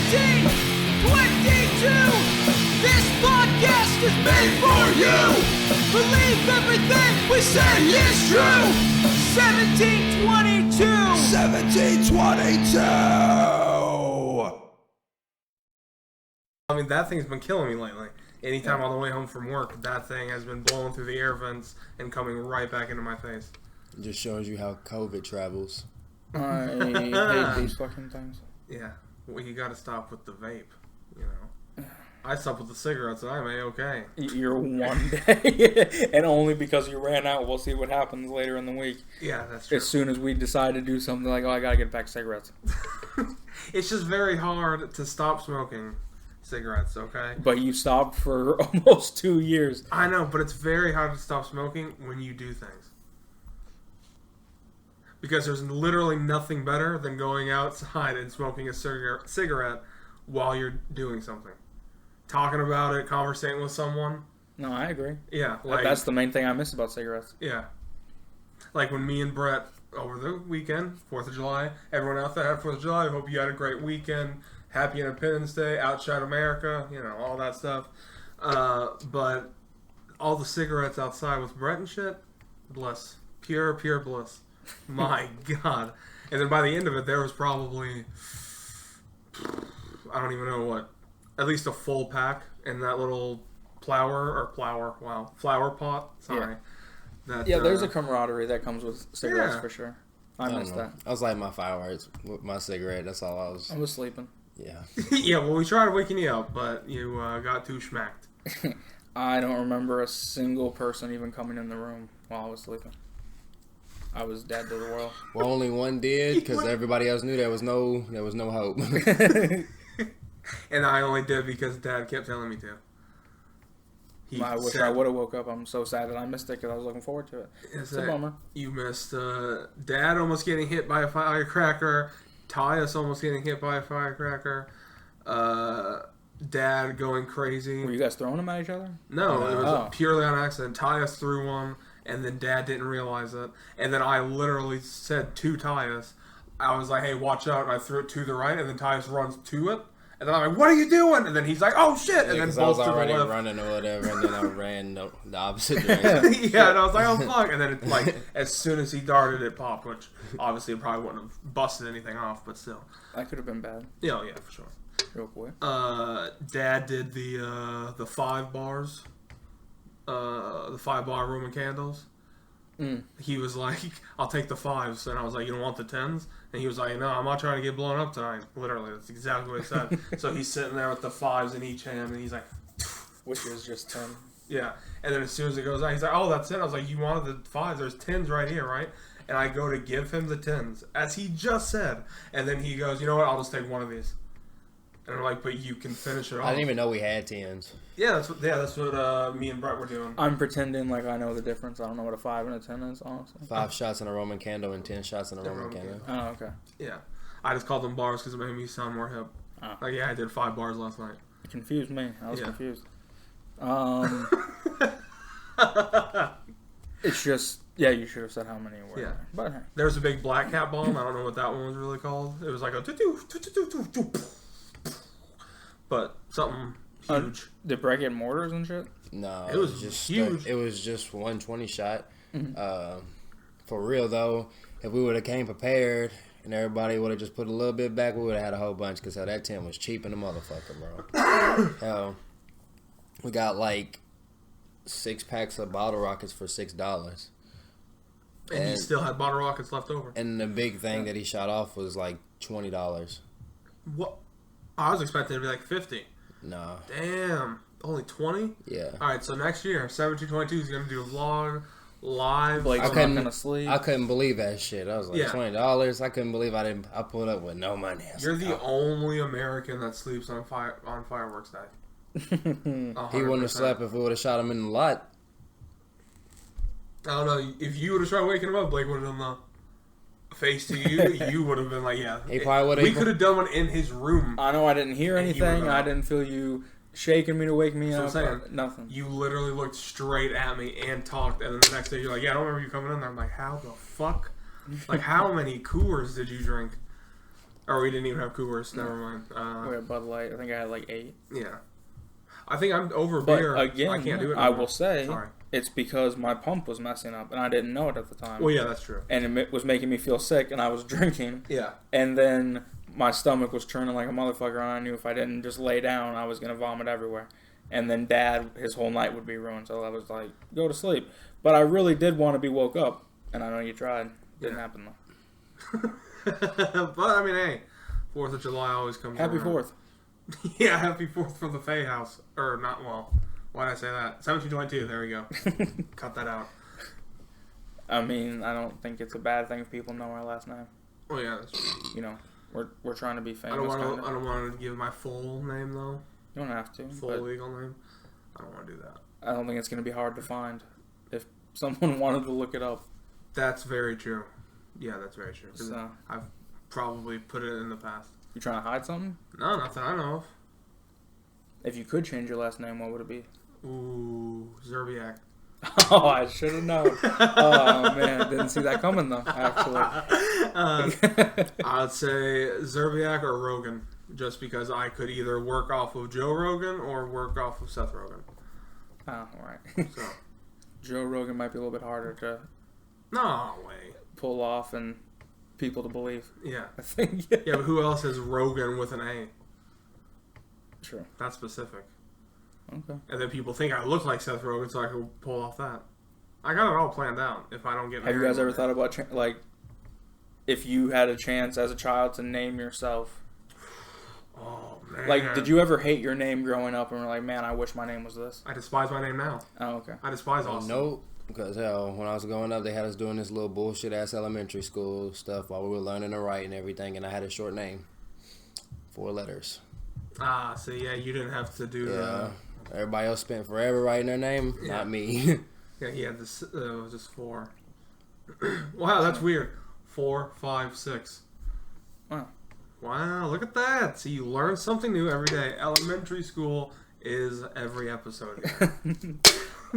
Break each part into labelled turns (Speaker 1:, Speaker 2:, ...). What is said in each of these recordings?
Speaker 1: This podcast is made for you. Believe everything we say is true. 1722.
Speaker 2: 1722.
Speaker 3: I mean, that thing's been killing me lately. Anytime on the way home from work, that thing has been blowing through the air vents and coming right back into my face.
Speaker 2: It just shows you how COVID travels.
Speaker 4: I hate these fucking things.
Speaker 3: Yeah, well, you gotta stop with the vape, you know. I stopped with the cigarettes and I'm A-okay.
Speaker 4: You're one day, and only because you ran out. We'll see what happens later in the week.
Speaker 3: Yeah, that's true.
Speaker 4: As soon as we decide to do something like, oh, I gotta get back cigarettes.
Speaker 3: It's just very hard to stop smoking cigarettes, okay?
Speaker 4: But you stopped for almost 2 years.
Speaker 3: I know, but it's very hard to stop smoking when you do things. Because there's literally nothing better than going outside and smoking a cigarette while you're doing something. Talking about it, conversating with someone.
Speaker 4: No, I agree.
Speaker 3: Yeah. Like,
Speaker 4: That's the main thing I miss about cigarettes.
Speaker 3: Yeah. Like when me and Brett, over the weekend, 4th of July, everyone out there had 4th of July, I hope you had a great weekend. Happy Independence Day, outside America, you know, all that stuff. But all the cigarettes outside with Brett and shit, bliss. Pure bliss. My God. And then by the end of it, there was probably, I don't even know what, at least a full pack in that little flower pot. Sorry.
Speaker 4: Yeah,
Speaker 3: That,
Speaker 4: there's a camaraderie that comes with cigarettes
Speaker 3: Yeah.
Speaker 4: for sure. I miss that.
Speaker 2: I was like my fireworks with my cigarette. That's all I was.
Speaker 4: I was sleeping.
Speaker 2: Yeah.
Speaker 3: Yeah, well, we tried waking you up, but you got too schmacked.
Speaker 4: I don't remember a single person even coming in the room while I was sleeping. I was dead to the world.
Speaker 2: Well, only one did because everybody else knew there was no hope.
Speaker 3: And I only did because Dad kept telling me to.
Speaker 4: I wish I would have woke up. I'm so sad that I missed it because I was looking forward to it. It's a bummer.
Speaker 3: You missed Dad almost getting hit by a firecracker, Tyus almost getting hit by a firecracker, Dad going crazy.
Speaker 4: Were you guys throwing them at each other?
Speaker 3: No, it was purely on accident. Tyus threw one, and then Dad didn't realize it. And then I literally said to Tyus, I was like, hey, watch out, and I threw it to the right, and then Tyus runs to it. And then I'm like, what are you doing? And then he's like, oh, shit. And then
Speaker 2: I was
Speaker 3: bolts to the
Speaker 2: already
Speaker 3: left.
Speaker 2: running or whatever, and then I ran the opposite direction.
Speaker 3: Yeah, and I was like, oh, fuck. And then, it, like, as soon as he darted, it popped, which obviously it probably wouldn't have busted anything off, but still.
Speaker 4: That could have been bad.
Speaker 3: Yeah, for sure.
Speaker 4: Real quick.
Speaker 3: Dad did the 5 bars, the 5-bar Roman candles. He was like, I'll take the 5s. And I was like, you don't want the 10s? And he was like, no, I'm not trying to get blown up tonight. Literally, that's exactly what he said. So he's sitting there with the 5s in each hand, and he's like,
Speaker 4: which is just 10.
Speaker 3: Yeah. And then as soon as it goes out, he's like, oh, that's it. I was like, you wanted the 5s. There's 10s right here, right? And I go to give him the 10s, as he just said. And then he goes, you know what? I'll just take one of these. And I'm like, but you can finish it off.
Speaker 2: I didn't even know we had 10s.
Speaker 3: Yeah, that's what me and Brett were doing.
Speaker 4: I'm pretending like I know the difference. I don't know what a 5 and a 10 is, honestly.
Speaker 2: 5 shots in a Roman candle and 10 shots in a Roman candle.
Speaker 4: Oh, okay.
Speaker 3: Yeah. I just called them bars because it made me sound more hip.
Speaker 4: Oh.
Speaker 3: Like, yeah, I did 5 bars last night.
Speaker 4: It confused me. I was confused. It's just, yeah, you should have said how many were.
Speaker 3: Yeah.
Speaker 4: But hey.
Speaker 3: There was a big black cat bomb. I don't know what that one was really called. It was like a but something huge.
Speaker 4: Did Brett get mortars and shit?
Speaker 2: No,
Speaker 3: It was
Speaker 2: just
Speaker 3: huge.
Speaker 2: It was just 120 shot. For real though, if we would have came prepared and everybody would have just put a little bit back, we would have had a whole bunch because that tent was cheap in the motherfucker, bro. Hell, we got like 6 packs of bottle rockets for $6.
Speaker 3: And he still had bottle rockets left over.
Speaker 2: And the big thing that he shot off was like $20.
Speaker 3: What? I was expecting it to be like 50.
Speaker 2: No.
Speaker 3: Damn. Only 20?
Speaker 2: Yeah.
Speaker 3: Alright, so next year, 1722 is going to do a vlog, live.
Speaker 4: Blake's not gonna sleep.
Speaker 2: I couldn't believe that shit. I was like, $20. I couldn't believe I pulled up with no money.
Speaker 3: You're the only American that sleeps on fireworks day.
Speaker 2: He wouldn't have slept if we would have shot him in the lot.
Speaker 3: I don't know. If you would have tried waking him up, Blake would have done the face to you. You would have been like, yeah.
Speaker 2: He probably would have.
Speaker 3: We could have done one in his room.
Speaker 4: I know I didn't hear anything. I didn't feel you shaking me to wake me up.
Speaker 3: Saying,
Speaker 4: nothing.
Speaker 3: You literally looked straight at me and talked, and then the next day you're like, yeah, I don't remember you coming in there. I'm like, how the fuck? Like, how many Coors did you drink? Or we didn't even have Coors. Never mind.
Speaker 4: We had Bud Light. I think I had like 8.
Speaker 3: Yeah. I think I'm over
Speaker 4: But
Speaker 3: beer.
Speaker 4: again,
Speaker 3: I can't do it
Speaker 4: I
Speaker 3: anymore.
Speaker 4: will say
Speaker 3: Sorry.
Speaker 4: it's because my pump was messing up, and I didn't know it at the time.
Speaker 3: Well, yeah, that's true.
Speaker 4: And it was making me feel sick, and I was drinking.
Speaker 3: Yeah.
Speaker 4: And then my stomach was churning like a motherfucker, and I knew if I didn't just lay down, I was going to vomit everywhere. And then Dad, his whole night would be ruined, so I was like, go to sleep. But I really did want to be woke up, and I know you tried. Didn't happen, though.
Speaker 3: But, I mean, hey, 4th of July always comes
Speaker 4: Happy
Speaker 3: around.
Speaker 4: 4th.
Speaker 3: Yeah, happy 4th from the Fay house. Or not, well, why did I say that? 1722, there we go. Cut that out.
Speaker 4: I mean, I don't think it's a bad thing if people know our last name.
Speaker 3: Oh, yeah, that's true.
Speaker 4: You know, we're trying to be famous.
Speaker 3: I don't
Speaker 4: kinda.
Speaker 3: want to give my full name, though.
Speaker 4: You don't have to.
Speaker 3: Full
Speaker 4: but
Speaker 3: legal name. I don't want to do that.
Speaker 4: I don't think it's going to be hard to find if someone wanted to look it up.
Speaker 3: That's very true. Yeah, that's very true. 'Cause
Speaker 4: So,
Speaker 3: I've probably put it in the past.
Speaker 4: you trying to hide something?
Speaker 3: No, not that I know of.
Speaker 4: If you could change your last name, what would it be?
Speaker 3: Ooh, Zerbiak.
Speaker 4: Oh, I should have known. Oh, man. Didn't see that coming, though, actually.
Speaker 3: I'd say Zerbiak or Rogan, just because I could either work off of Joe Rogan or work off of Seth Rogen.
Speaker 4: Oh, all right.
Speaker 3: So,
Speaker 4: Joe Rogan might be a little bit harder to
Speaker 3: no way.
Speaker 4: pull off and people to believe.
Speaker 3: Yeah.
Speaker 4: I think.
Speaker 3: Yeah, but who else is Rogan with an A?
Speaker 4: True.
Speaker 3: That's specific.
Speaker 4: Okay.
Speaker 3: And then people think I look like Seth Rogen, so I can pull off that. I got it all planned out. If I don't get
Speaker 4: Have you
Speaker 3: married
Speaker 4: guys ever
Speaker 3: one
Speaker 4: thought about, like, if you had a chance as a child to name yourself?
Speaker 3: day. Oh, man.
Speaker 4: Like, did you ever hate your name growing up and were like, man, I wish my name was this?
Speaker 3: I despise my name now.
Speaker 4: Oh, okay.
Speaker 3: I despise Austin.
Speaker 2: Nope. Because, hell, when I was growing up, they had us doing this little bullshit-ass elementary school stuff while we were learning to write and everything, and I had a short name. 4 letters.
Speaker 3: Ah, so yeah, you didn't have to do
Speaker 2: Yeah. Everybody else spent forever writing their name.
Speaker 3: Yeah.
Speaker 2: Not me.
Speaker 3: Yeah, he had this. It was just 4. Wow, that's weird. 4, 5, 6.
Speaker 4: Wow.
Speaker 3: Wow, look at that. See, you learn something new every day. Elementary school is every episode.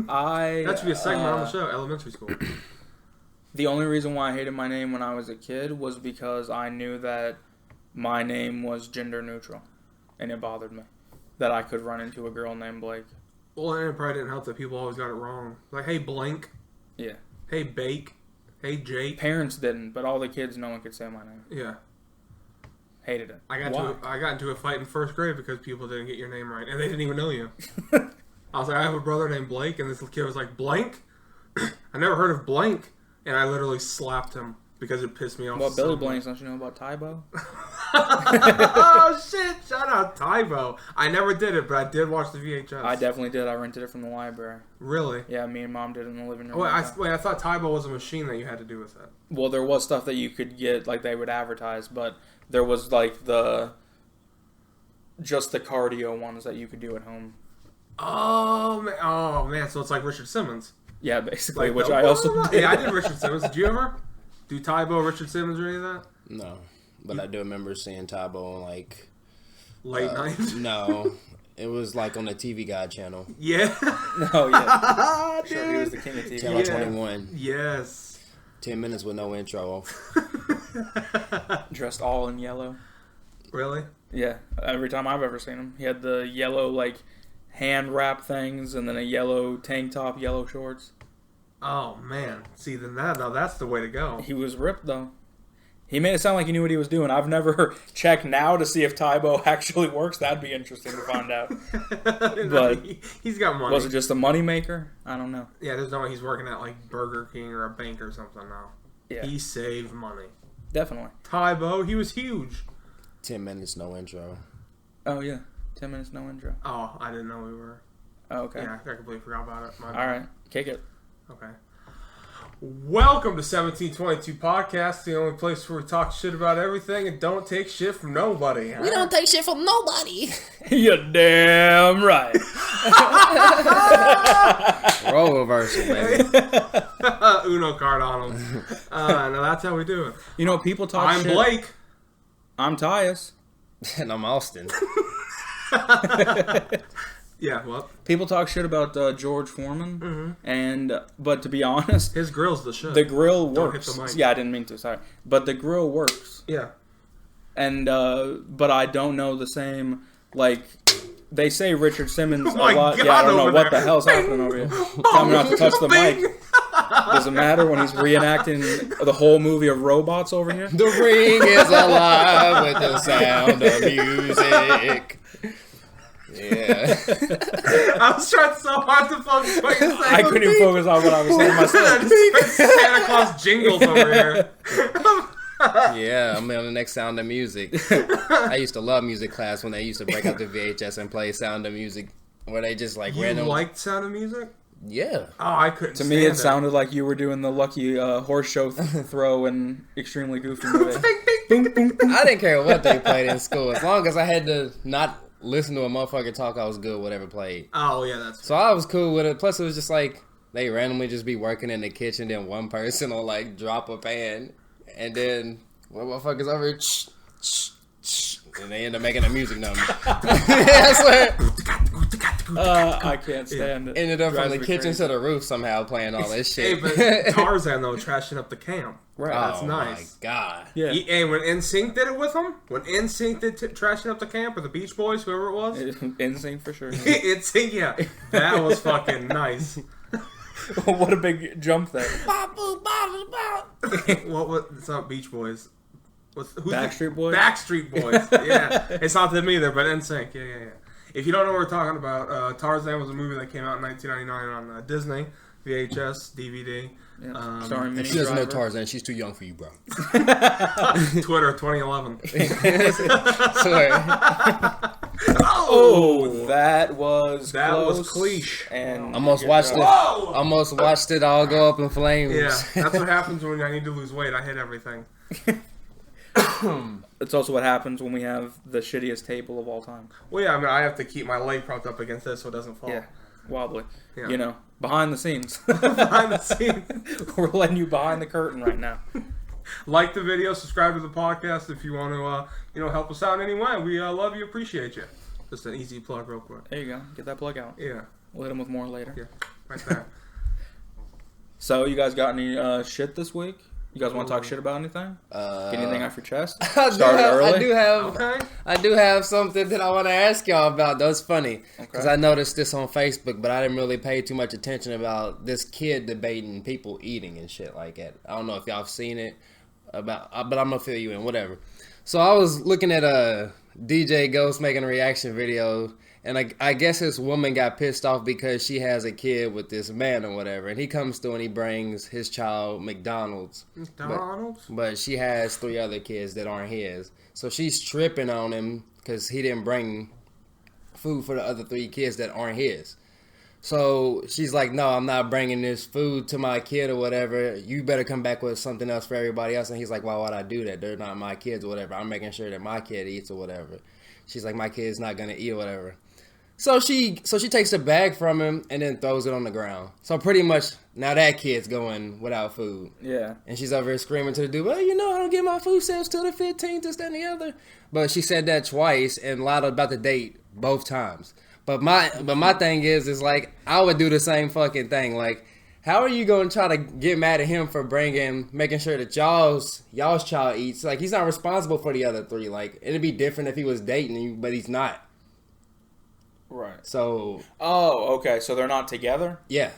Speaker 3: That should be a segment on the show, elementary school.
Speaker 4: The only reason why I hated my name when I was a kid was because I knew that my name was gender neutral, and it bothered me that I could run into a girl named Blake.
Speaker 3: Well, and it probably didn't help that people always got it wrong. Like, hey, Blank.
Speaker 4: Yeah.
Speaker 3: Hey, Bake. Hey, Jake.
Speaker 4: Parents didn't, but all the kids, no one could say my name.
Speaker 3: Yeah.
Speaker 4: Hated it.
Speaker 3: I got into a fight in 1st grade because people didn't get your name right, and they didn't even know you.
Speaker 4: Why?
Speaker 3: I was like, I have a brother named Blake, and this little kid was like, Blank? I never heard of Blank. And I literally slapped him because it pissed me off.
Speaker 4: Well,
Speaker 3: so
Speaker 4: Billy
Speaker 3: much.
Speaker 4: Blanks, don't you know about Tybo?
Speaker 3: Oh, shit. Shout out Tybo. I never did it, but I did watch the VHS.
Speaker 4: I definitely did. I rented it from the library.
Speaker 3: Really?
Speaker 4: Yeah, me and Mom did it in the living room.
Speaker 3: Wait, I thought Tybo was a machine that you had to do with it.
Speaker 4: Well, there was stuff that you could get, like they would advertise, but there was like just the cardio ones that you could do at home.
Speaker 3: Oh, man. So it's like Richard Simmons.
Speaker 4: Yeah, basically,
Speaker 3: Like
Speaker 4: which
Speaker 3: the-
Speaker 4: I also did.
Speaker 3: Yeah, I did Richard Simmons. Did you ever do Tybo, Richard Simmons, or any of that?
Speaker 2: No. But I do remember seeing Tybo on, like...
Speaker 3: Late night?
Speaker 2: No. It was, like, on the TV Guide channel.
Speaker 3: Yeah.
Speaker 4: Oh, yeah.
Speaker 3: Dude.
Speaker 4: Sure, he was the king of TV.
Speaker 2: Channel 21.
Speaker 3: Yes.
Speaker 2: 10 minutes with no intro.
Speaker 4: Dressed all in yellow.
Speaker 3: Really?
Speaker 4: Yeah, every time I've ever seen him. He had the yellow, like, hand wrap things and then a yellow tank top, yellow shorts.
Speaker 3: Oh, man. See, then that's the way to go.
Speaker 4: He was ripped, though. He made it sound like he knew what he was doing. I've never checked now to see if Tybo actually works. That'd be interesting to find out. But
Speaker 3: he's got money.
Speaker 4: was it just a money maker? I don't know.
Speaker 3: Yeah, there's no way he's working at like Burger King or a bank or something now.
Speaker 4: Yeah,
Speaker 3: He saved money.
Speaker 4: definitely.
Speaker 3: Tybo, he was huge.
Speaker 2: 10 minutes, no intro.
Speaker 4: Oh, yeah. 10 minutes, no intro.
Speaker 3: Oh, I didn't know we were.
Speaker 4: Oh, okay.
Speaker 3: Yeah, I completely forgot about it.
Speaker 4: All right. Kick it.
Speaker 3: Okay. Welcome to 1722 Podcast, the only place where we talk shit about everything and don't take shit from nobody.
Speaker 2: We don't take shit from nobody.
Speaker 4: You're damn right.
Speaker 2: Role reversal, baby.
Speaker 3: Uno card on them. No, that's how we do it.
Speaker 4: You know, people talk
Speaker 3: I'm
Speaker 4: shit.
Speaker 3: Blake.
Speaker 4: I'm Tyus.
Speaker 2: And I'm Austin.
Speaker 3: Yeah, well,
Speaker 4: People talk shit about George Foreman, but to be honest,
Speaker 3: his grill's the shit.
Speaker 4: the grill
Speaker 3: Don't hit
Speaker 4: works.
Speaker 3: the mic.
Speaker 4: Yeah, I didn't mean to. Sorry, but the grill works.
Speaker 3: Yeah.
Speaker 4: and but I don't know the same. Like they say Richard Simmons
Speaker 3: Oh my
Speaker 4: a lot.
Speaker 3: God,
Speaker 4: Yeah, I don't know
Speaker 3: over
Speaker 4: what
Speaker 3: there.
Speaker 4: the hell's happening over here. Tell me not to touch the mic. Does it matter when he's reenacting the whole movie of robots over here?
Speaker 2: The ring is alive with the sound of music. Yeah.
Speaker 3: I was trying so hard to focus what you're saying.
Speaker 4: I couldn't even focus on what I was saying myself.
Speaker 3: Santa Claus jingles over here.
Speaker 2: Yeah, I'm on the next Sound of Music. I used to love music class when they used to break out the VHS and play Sound of Music, where they just like
Speaker 3: You
Speaker 2: random.
Speaker 3: liked Sound of Music?
Speaker 2: Yeah.
Speaker 3: Oh, I couldn't.
Speaker 4: To me, it sounded like you were doing the Lucky Horse Show throw in Extremely Goofy movie.
Speaker 2: I didn't care what they played in school as long as I had to not listen to a motherfucker talk. I was good with whatever played.
Speaker 3: Oh yeah, that's.
Speaker 2: So I was cool with it. Plus, it was just like they randomly just be working in the kitchen, then one person will like drop a pan, and then one motherfuckers over here, and they end up making a music number. I swear.
Speaker 4: I can't stand it.
Speaker 2: Ended up from
Speaker 4: Drives
Speaker 2: the
Speaker 4: me
Speaker 2: kitchen
Speaker 4: crazy.
Speaker 2: to the roof somehow playing all this
Speaker 3: Hey,
Speaker 2: shit.
Speaker 3: but Tarzan though trashing up the camp.
Speaker 4: Right.
Speaker 3: That's
Speaker 2: Oh
Speaker 3: nice.
Speaker 2: my god.
Speaker 4: Yeah.
Speaker 3: Hey, when NSYNC did it with them, when NSYNC did trashing up the camp, or the Beach Boys, whoever it was,
Speaker 4: NSYNC for sure.
Speaker 3: NSYNC, yeah, that was fucking nice.
Speaker 4: What a big jump there.
Speaker 3: What was? It's not Beach Boys. Who's
Speaker 4: Backstreet Boys?
Speaker 3: Backstreet Boys. Yeah, it's not them either, but NSYNC. Yeah. If you don't know what we're talking about, Tarzan was a movie that came out in 1999 on Disney, VHS, DVD.
Speaker 4: Yeah. Starring
Speaker 2: If
Speaker 4: Minnie
Speaker 2: she doesn't know
Speaker 4: Driver.
Speaker 2: Tarzan, she's too young for you, bro.
Speaker 3: Twitter 2011.
Speaker 2: Swear.
Speaker 4: Oh, that was
Speaker 3: That was
Speaker 4: close.
Speaker 3: cliche.
Speaker 4: And
Speaker 2: Almost watched it.
Speaker 3: Whoa!
Speaker 2: Almost watched it all go up in flames.
Speaker 3: Yeah, that's what happens when I need to lose weight. I hit everything.
Speaker 4: It's also what happens when we have the shittiest table of all time.
Speaker 3: Well, yeah, I mean, I have to keep my leg propped up against this so it doesn't fall.
Speaker 4: Yeah, wobbly.
Speaker 3: Yeah.
Speaker 4: You know, behind the scenes.
Speaker 3: Behind the scenes.
Speaker 4: We're letting you behind the curtain right now.
Speaker 3: Like the video, subscribe to the podcast if you want to, help us out in any way. We love you, appreciate you. Just an easy plug, real quick.
Speaker 4: There you go. Get that plug out.
Speaker 3: Yeah,
Speaker 4: We'll hit him with more later.
Speaker 3: yeah, right there.
Speaker 4: So, you guys got any shit this week? You guys want to talk shit about anything? Get anything off your chest?
Speaker 2: I
Speaker 4: Started early?
Speaker 3: Okay.
Speaker 2: I do have something that I want to ask y'all about. That's funny because
Speaker 4: Okay.
Speaker 2: I noticed this on Facebook, but I didn't really pay too much attention about this kid debating people eating and shit like that. I don't know if y'all have seen it but I'm gonna fill you in. Whatever. So I was looking at a DJ Ghost making a reaction video. And I guess this woman got pissed off because she has a kid with this man or whatever. And he comes through and he brings his child McDonald's.
Speaker 3: McDonald's?
Speaker 2: But she has 3 other kids that aren't his. So she's tripping on him because he didn't bring food for the other 3 kids that aren't his. So she's like, no, I'm not bringing this food to my kid or whatever. You better come back with something else for everybody else. And he's like, why would I do that? They're not my kids or whatever. I'm making sure that my kid eats or whatever. She's like, my kid's not going to eat or whatever. So she takes the bag from him and then throws it on the ground. So pretty much now that kid's going without food.
Speaker 4: Yeah.
Speaker 2: And she's over here screaming to the dude, well, I don't get my food stamps till the 15th, this, that, and the other. But she said that twice and lied about the date both times. But my thing is like, I would do the same fucking thing. Like, how are you going to try to get mad at him for making sure that y'all's child eats? Like, he's not responsible for the other 3. Like, it'd be different if he was dating you, but he's not.
Speaker 4: Right.
Speaker 2: So,
Speaker 4: Oh, okay. So they're not together?
Speaker 2: yeah.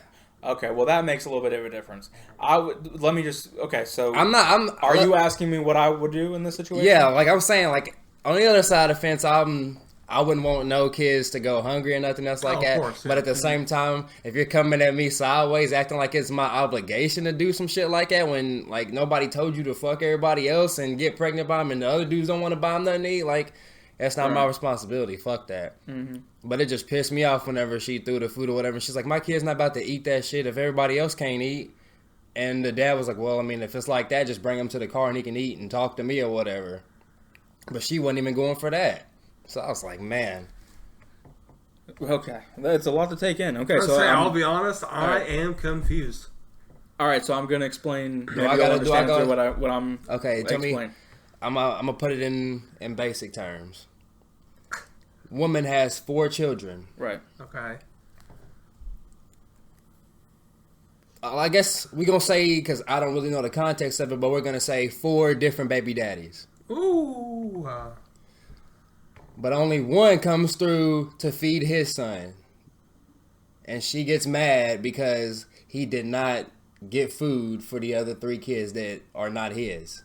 Speaker 4: Okay, well that makes a little bit of a difference. Are
Speaker 2: Are
Speaker 4: you asking me what I would do in this situation?
Speaker 2: Yeah, like I'm saying, like on the other side of the fence, I wouldn't want no kids to go hungry or nothing else like
Speaker 3: of
Speaker 2: that.
Speaker 3: course, yeah.
Speaker 2: But at the same time, if you're coming at me sideways, acting like it's my obligation to do some shit like that when like nobody told you to fuck everybody else and get pregnant by them, and the other dudes don't want to buy them nothing to eat, like that's not my responsibility. Fuck that. Mm-hmm. But it just pissed me off whenever she threw the food or whatever. She's like, my kid's not about to eat that shit if everybody else can't eat. And the dad was like, well, I mean, if it's like that, just bring him to the car and he can eat and talk to me or whatever. But she wasn't even going for that. So I was like, man.
Speaker 4: Okay, that's a lot to take in. Okay,
Speaker 3: I'll be honest, I am confused.
Speaker 4: All right, so I'm gonna explain. Maybe
Speaker 2: I
Speaker 4: you'll
Speaker 2: gotta-
Speaker 4: understand
Speaker 2: do I
Speaker 4: through
Speaker 2: gotta-
Speaker 4: what I'm.
Speaker 2: Okay, tell me.
Speaker 4: explain.
Speaker 2: I'm gonna put it in basic terms. Woman has 4 children.
Speaker 4: Right.
Speaker 3: Okay.
Speaker 2: I guess we're gonna say, because I don't really know the context of it, but we're gonna say 4 different baby daddies.
Speaker 3: Ooh.
Speaker 2: But only one comes through to feed his son. And she gets mad because he did not get food for the other 3 kids that are not his.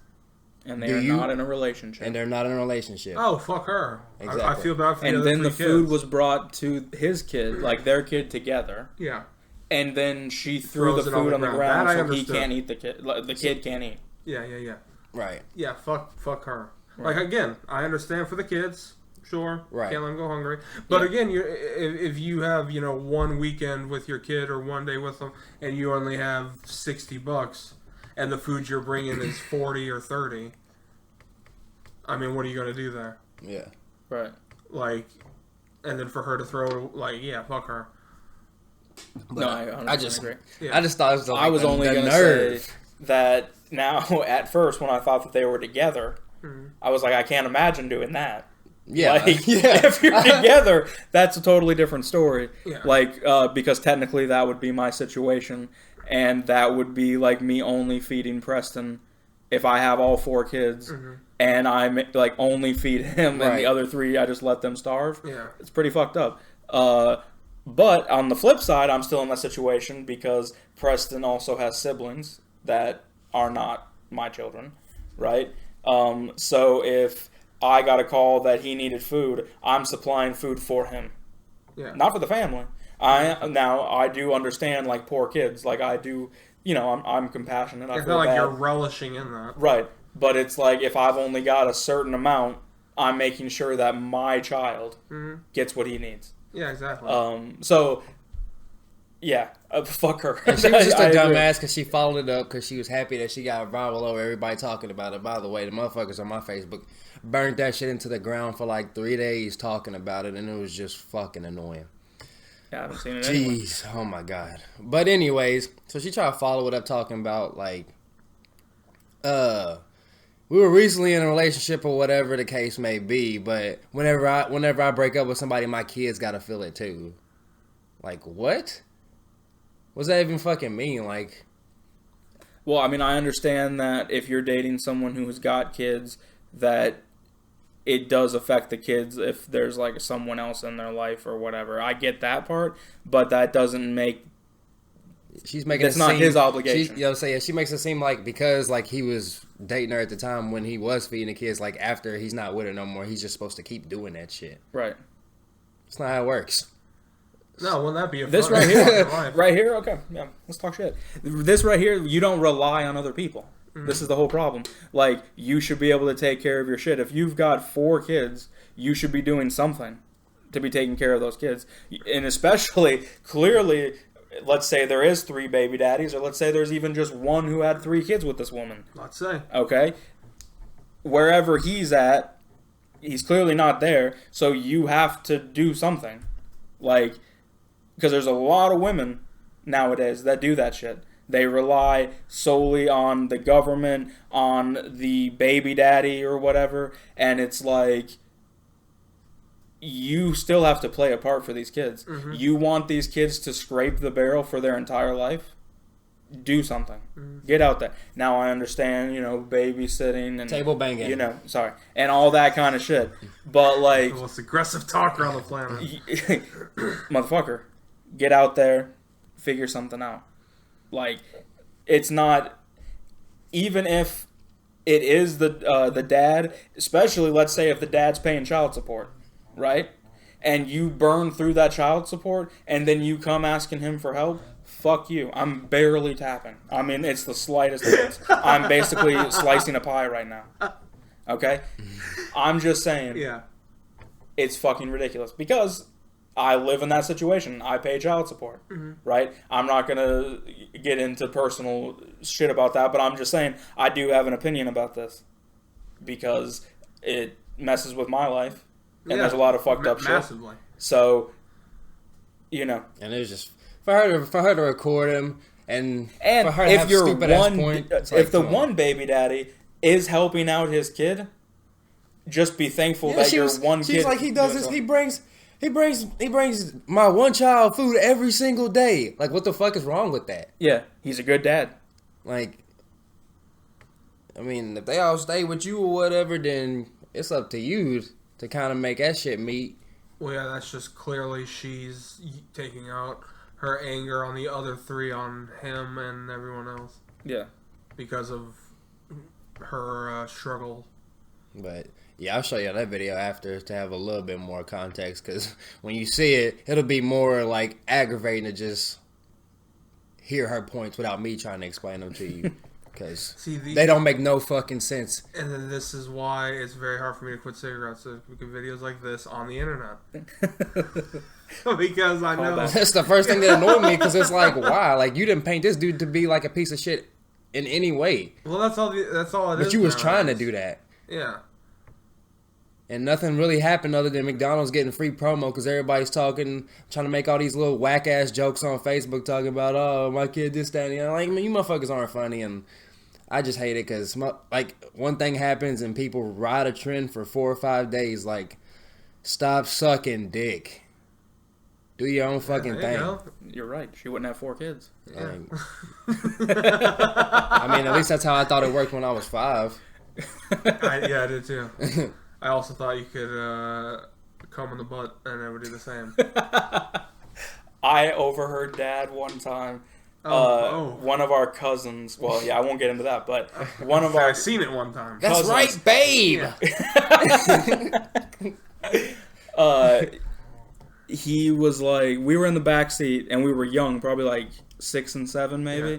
Speaker 4: And they're not in a relationship.
Speaker 2: And they're not in a relationship.
Speaker 3: Oh, fuck her.
Speaker 2: Exactly.
Speaker 3: I feel bad for the
Speaker 4: and
Speaker 3: other
Speaker 4: then
Speaker 3: 3
Speaker 4: the
Speaker 3: kids.
Speaker 4: food was brought to his kid, like their kid together.
Speaker 3: Yeah.
Speaker 4: And then she threw
Speaker 3: Throws
Speaker 4: the
Speaker 3: it on
Speaker 4: food
Speaker 3: the
Speaker 4: on the
Speaker 3: ground.
Speaker 4: ground
Speaker 3: That I
Speaker 4: so he
Speaker 3: understood.
Speaker 4: can't eat the kid. The kid can't eat.
Speaker 3: Yeah.
Speaker 2: Right.
Speaker 3: Yeah, fuck her.
Speaker 4: Right.
Speaker 3: Like, again, I understand for the kids. Sure.
Speaker 2: Right.
Speaker 3: Can't let them go hungry. But
Speaker 4: Yeah.
Speaker 3: again, if you have, one weekend with your kid or one day with them and you only have $60 and the food you're bringing is 40 or 30, I mean, what are you going to do there?
Speaker 2: Yeah.
Speaker 4: Right.
Speaker 3: Like, and then for her to throw, fuck her.
Speaker 2: But
Speaker 4: No, I 100% agree.
Speaker 3: Yeah.
Speaker 2: I just thought it was like
Speaker 4: I was
Speaker 2: the
Speaker 4: only going to
Speaker 2: nerve.
Speaker 4: say that now, at first, when I thought that they were together, I was like, I can't imagine doing that.
Speaker 2: Yeah.
Speaker 4: Like,
Speaker 2: yeah.
Speaker 4: if you're together, that's a totally different story.
Speaker 3: Yeah.
Speaker 4: Like, because technically that would be my situation, and that would be like me only feeding Preston if I have all 4 kids, and I like only feed him, and
Speaker 2: Right.
Speaker 4: the other 3 I just let them starve.
Speaker 3: Yeah.
Speaker 4: It's pretty fucked up. But on the flip side, I'm still in that situation because Preston also has siblings that are not my children, right? So if I got a call that he needed food, I'm supplying food for him,
Speaker 3: Yeah.
Speaker 4: not for the family. I do understand, like, poor kids. Like, I do, I'm compassionate. I
Speaker 3: It's
Speaker 4: feel
Speaker 3: not like
Speaker 4: bad.
Speaker 3: you're relishing in that.
Speaker 4: Right. But it's like if I've only got a certain amount, I'm making sure that my child gets what he needs.
Speaker 3: Yeah, exactly.
Speaker 4: So, yeah, fuck her.
Speaker 2: And she was just a
Speaker 4: I agree.
Speaker 2: dumbass because she followed it up because she was happy that she got viral over everybody talking about it. By the way, the motherfuckers on my Facebook burned that shit into the ground for like 3 days talking about it, and it was just fucking annoying.
Speaker 4: Yeah, I haven't seen it anyway.
Speaker 2: Jeez, oh my god. But anyways, so she tried to follow it up talking about like, we were recently in a relationship or whatever the case may be, but whenever I break up with somebody, my kids gotta feel it too. Like, what? What's that even fucking mean? Like,
Speaker 4: Well, I mean, I understand that if you're dating someone who's got kids, that it does affect the kids if there's like someone else in their life or whatever. I get that part, but that doesn't make
Speaker 2: she's making
Speaker 4: That's
Speaker 2: it
Speaker 4: not
Speaker 2: seem,
Speaker 4: his obligation.
Speaker 2: She makes it seem like because like he was dating her at the time when he was feeding the kids, like after he's not with her no more, he's just supposed to keep doing that shit.
Speaker 4: right.
Speaker 2: It's not how it works.
Speaker 3: no, wouldn't that be a
Speaker 4: This
Speaker 3: fun-
Speaker 4: right here,
Speaker 3: life?
Speaker 4: right here. Okay, yeah, let's talk shit. This right here, you don't rely on other people. This is the whole problem. Like, you should be able to take care of your shit. If you've got 4 kids, you should be doing something to be taking care of those kids. And especially, clearly, let's say there is 3 baby daddies, or let's say there's even just one who had 3 kids with this woman.
Speaker 3: Let's say.
Speaker 4: Okay? Wherever he's at, he's clearly not there, so you have to do something. Like, because there's a lot of women nowadays that do that shit. They rely solely on the government, on the baby daddy or whatever, and it's like, you still have to play a part for these kids. You want these kids to scrape the barrel for their entire life? Do something. Get out there. Now I understand, babysitting and
Speaker 2: Table banging.
Speaker 4: and all that kind of shit. But like,
Speaker 3: The most aggressive talker on the planet.
Speaker 4: motherfucker, get out there, figure something out. Like, it's not, even if it is the dad, especially let's say if the dad's paying child support, right? And you burn through that child support, and then you come asking him for help. Fuck you. I'm barely tapping. I mean, it's the slightest bit. I'm basically slicing a pie right now. Okay? I'm just saying,
Speaker 3: Yeah.
Speaker 4: it's fucking ridiculous because I live in that situation. I pay child support, right? I'm not going to get into personal shit about that, but I'm just saying I do have an opinion about this because it messes with my life, and there's a lot of fucked up shit.
Speaker 3: Massively.
Speaker 4: So,
Speaker 2: And it was just for her to record him and for her to
Speaker 4: if
Speaker 2: have
Speaker 4: you're
Speaker 2: stupid ass
Speaker 4: one,
Speaker 2: point. It's like,
Speaker 4: if the
Speaker 2: come on.
Speaker 4: one baby daddy is helping out his kid, just be thankful that your one kid.
Speaker 2: She's like, he does
Speaker 4: doing
Speaker 2: this.
Speaker 4: something.
Speaker 2: He brings my one child food every single day. Like, what the fuck is wrong with that?
Speaker 4: Yeah, he's a good dad.
Speaker 2: Like, I mean, if they all stay with you or whatever, then it's up to you to kind of make that shit meet.
Speaker 3: Well, yeah, that's just clearly she's taking out her anger on the other three, on him and everyone else,
Speaker 4: Yeah.
Speaker 3: because of her struggle.
Speaker 2: But yeah, I'll show you that video after to have a little bit more context, because when you see it, it'll be more like aggravating to just hear her points without me trying to explain them to you, because they don't make no fucking sense.
Speaker 3: And then this is why it's very hard for me to quit cigarettes. So we get videos like this on the internet. Because I know
Speaker 2: That's the first thing that annoyed me, because it's like, why? Like, you didn't paint this dude to be like a piece of shit in any way.
Speaker 3: Well, that's all it is.
Speaker 2: But you was trying to do that.
Speaker 3: Yeah.
Speaker 2: And nothing really happened other than McDonald's getting free promo, because everybody's talking, trying to make all these little whack-ass jokes on Facebook talking about, oh, my kid, this, that, and the other. Like, man, you motherfuckers aren't funny, and I just hate it, because, like, one thing happens and people ride a trend for 4 or 5 days. Like, stop sucking dick. Do your own fucking thing.
Speaker 4: You're right. She wouldn't have 4 kids.
Speaker 3: Yeah.
Speaker 2: I mean, at least that's how I thought it worked when I was 5.
Speaker 3: I did too. I also thought you could come in the butt and it would do the same.
Speaker 4: I overheard Dad one time. One of our cousins. Well, yeah, I won't get into that, but one of our.
Speaker 3: I've seen it one time.
Speaker 2: That's right, babe.
Speaker 4: He was like, we were in the back seat and we were young, probably like 6 and 7 maybe.
Speaker 3: Yeah.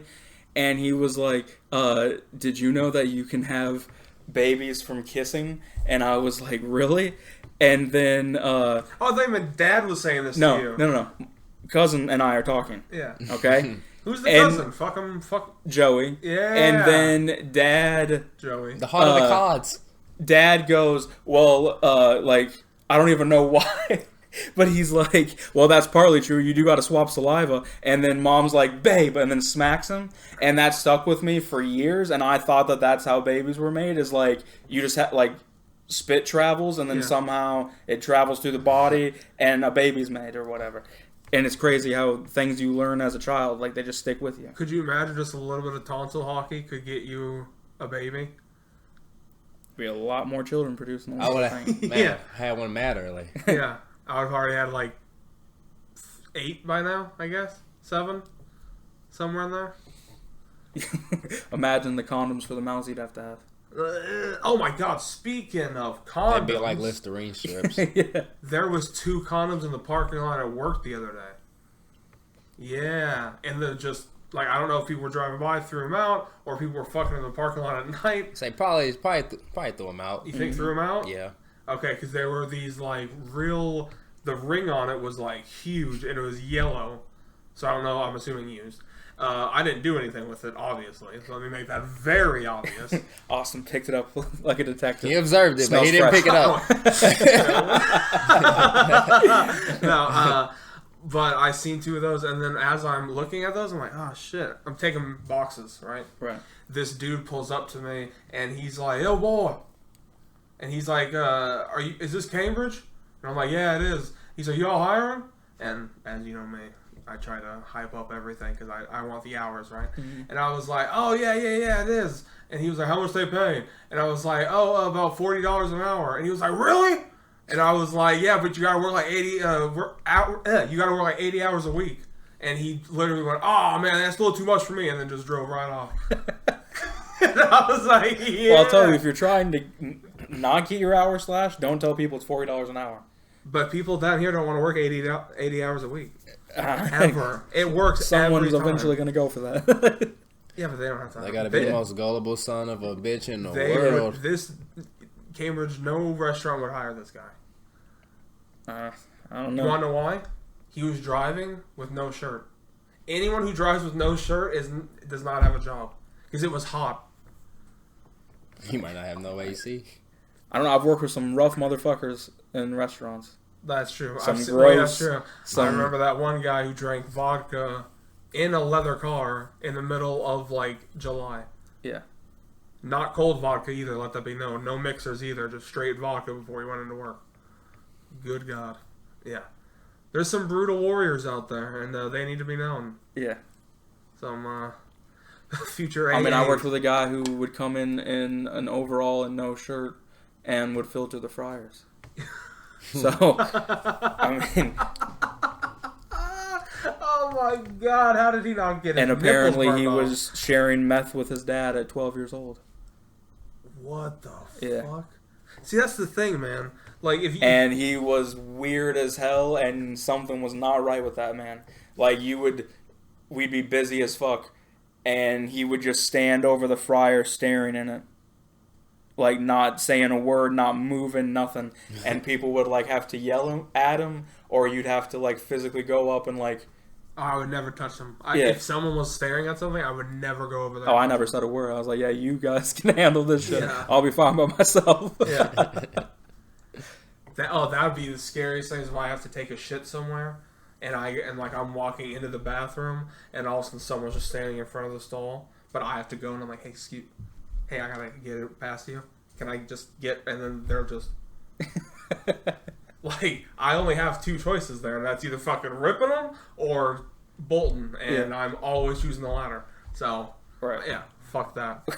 Speaker 4: And he was like, did you know that you can have babies from kissing? And I was like, really? And then
Speaker 3: I thought my dad was saying this to you.
Speaker 4: No. Cousin and I are talking.
Speaker 3: Yeah.
Speaker 4: Okay?
Speaker 3: Who's the cousin? Fuck
Speaker 4: Joey.
Speaker 3: Yeah.
Speaker 4: And then Dad...
Speaker 3: Joey.
Speaker 2: The heart of the cards.
Speaker 4: Dad goes, well, like, I don't even know why. But he's like, well, that's partly true. You do got to swap saliva. And then Mom's like, babe, and then smacks him. And that stuck with me for years. And I thought that that's how babies were made, is like, you just have, like, spit travels and then somehow it travels through the body and a baby's made or whatever. And it's crazy how things you learn as a child, like, they just stick with you.
Speaker 3: Could you imagine just a little bit of tonsil hockey could get you a baby?
Speaker 4: Be a lot more children produced in the
Speaker 2: I would
Speaker 4: world.
Speaker 2: have had one mad early.
Speaker 3: Yeah. I would have already had like 8 by now, I guess. 7? Somewhere in there.
Speaker 4: Imagine the condoms for the mouths you'd have to have.
Speaker 3: Oh my god, speaking of condoms.
Speaker 2: That'd be like Listerine strips.
Speaker 4: Yeah.
Speaker 3: There was 2 condoms in the parking lot at work the other day. Yeah. And then just, like, I don't know if people were driving by, threw them out, or people were fucking in the parking lot at night.
Speaker 2: Say probably threw them out.
Speaker 3: You think threw them out?
Speaker 2: Yeah.
Speaker 3: Okay, because there were these, like, real... The ring on it was, like, huge, and it was yellow. So I don't know, I'm assuming used. I didn't do anything with it, obviously. So let me make that very obvious.
Speaker 4: Austin picked it up like a detective.
Speaker 2: He observed it,
Speaker 4: Smells
Speaker 2: but he didn't
Speaker 4: fresh.
Speaker 2: pick it up.
Speaker 3: No, but I seen 2 of those, and then as I'm looking at those, I'm like, oh, shit. I'm taking boxes, right?
Speaker 4: Right.
Speaker 3: This dude pulls up to me, and he's like, yo, boy. And he's like, is this Cambridge? And I'm like, yeah, it is. He's like, y'all hiring? And as you know me, I try to hype up everything because I want the hours, right? Mm-hmm. And I was like, oh, yeah, it is. And he was like, how much they paying? And I was like, oh, about $40 an hour. And he was like, really? And I was like, yeah, but you got to work like 80 hours a week. And he literally went, oh, man, that's a little too much for me, and then just drove right off. And I was like, yeah.
Speaker 4: Well, I'll tell you, if you're trying to not get your hours slashed, don't tell people it's $40 an hour.
Speaker 3: But people down here don't want to work 80 hours a week. Ever. It works
Speaker 4: Someone's
Speaker 3: every time.
Speaker 4: eventually going to go for that.
Speaker 3: Yeah, but they don't have time.
Speaker 2: They gotta be the most gullible son of a bitch in the world.
Speaker 3: This Cambridge, no restaurant would hire this guy.
Speaker 4: I don't know.
Speaker 3: You want to know why? He was driving with no shirt. Anyone who drives with no shirt does not have a job. Because it was hot.
Speaker 2: He might not have no AC.
Speaker 4: I don't know. I've worked with some rough motherfuckers in restaurants.
Speaker 3: That's true.
Speaker 4: Some gross.
Speaker 3: That's true. I remember that one guy who drank vodka in a leather car in the middle of, like, July.
Speaker 4: Yeah.
Speaker 3: Not cold vodka either, let that be known. No mixers either, just straight vodka before he went into work. Good God. Yeah. There's some brutal warriors out there, and they need to be known.
Speaker 4: Yeah.
Speaker 3: Future.
Speaker 4: I mean, I
Speaker 3: AA.
Speaker 4: worked with a guy who would come in an overall and no shirt and would filter the fryers. So, I mean,
Speaker 3: Oh my God! How did he not get it?
Speaker 4: and apparently he was sharing meth with his dad at 12 years old.
Speaker 3: What the
Speaker 4: Yeah.
Speaker 3: fuck? See, that's the thing, man. Like, if you
Speaker 4: And he was weird as hell, and something was not right with that man. Like, we'd be busy as fuck, and he would just stand over the fryer staring in it. Like, not saying a word, not moving, nothing. And people would, like, have to yell at him, or you'd have to, like, physically go up and, like...
Speaker 3: I would never touch them.
Speaker 4: Yeah.
Speaker 3: If someone was staring at something, I would never go over there.
Speaker 4: Oh, I never said a word. I was like, yeah, you guys can handle this shit.
Speaker 3: Yeah.
Speaker 4: I'll be fine by myself.
Speaker 3: Yeah. That would be the scariest thing is if I have to take a shit somewhere, and I'm walking into the bathroom, and all of a sudden someone's just standing in front of the stall, but I have to go, and I'm like, hey, I gotta get it past you. Can I just get? And then they're just like, I only have two choices there, and that's either fucking ripping them or bolting, and I'm always choosing the latter. So,
Speaker 4: Right.
Speaker 3: yeah, fuck that.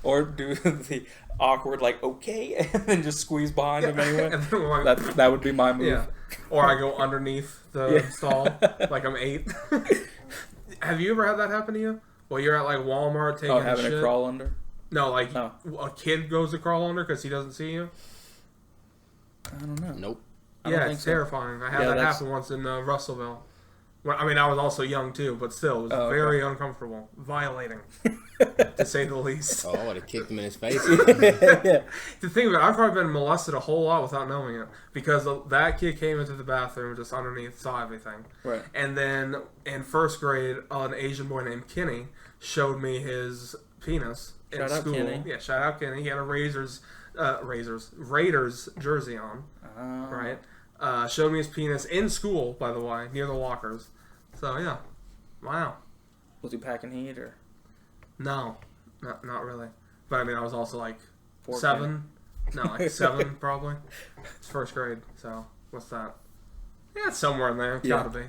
Speaker 4: Or do the awkward, like, okay, and then just squeeze behind him anyway.
Speaker 3: And then we're like,
Speaker 4: That would be my move.
Speaker 3: yeah. Or I go underneath the stall, like I'm 8. Have you ever had that happen to you? Well, you're at like Walmart taking
Speaker 4: Having
Speaker 3: a shit.
Speaker 4: a crawl under?
Speaker 3: No, like
Speaker 4: No.
Speaker 3: a kid goes to crawl under because he doesn't see you.
Speaker 4: I don't know.
Speaker 2: Nope.
Speaker 4: I don't
Speaker 3: Yeah,
Speaker 4: think
Speaker 3: it's
Speaker 4: so.
Speaker 3: terrifying. I had
Speaker 4: Yeah,
Speaker 3: that
Speaker 4: that's-
Speaker 3: happen once in Russellville. Well, I mean, I was also young too, but still, it was
Speaker 4: Oh, okay.
Speaker 3: very uncomfortable, violating, to say the least.
Speaker 2: Oh, I would have kicked him in his face.
Speaker 3: The thing about it, I've probably been molested a whole lot without knowing it because that kid came into the bathroom just underneath, saw everything.
Speaker 4: Right.
Speaker 3: And then in first grade, an Asian boy named Kenny showed me his penis in
Speaker 4: Shout out
Speaker 3: school.
Speaker 4: Kenny.
Speaker 3: Yeah, shout out Kenny. He had a Raiders jersey on, right? Showed me his penis in school, by the way, near the lockers. So yeah, wow.
Speaker 4: Was he packing heat or?
Speaker 3: No, not really. But I mean, I was also like
Speaker 4: 14?
Speaker 3: 7. No, like 7 probably. It's first grade. So what's that? Yeah, it's somewhere in there.
Speaker 4: Yeah.
Speaker 3: Gotta be.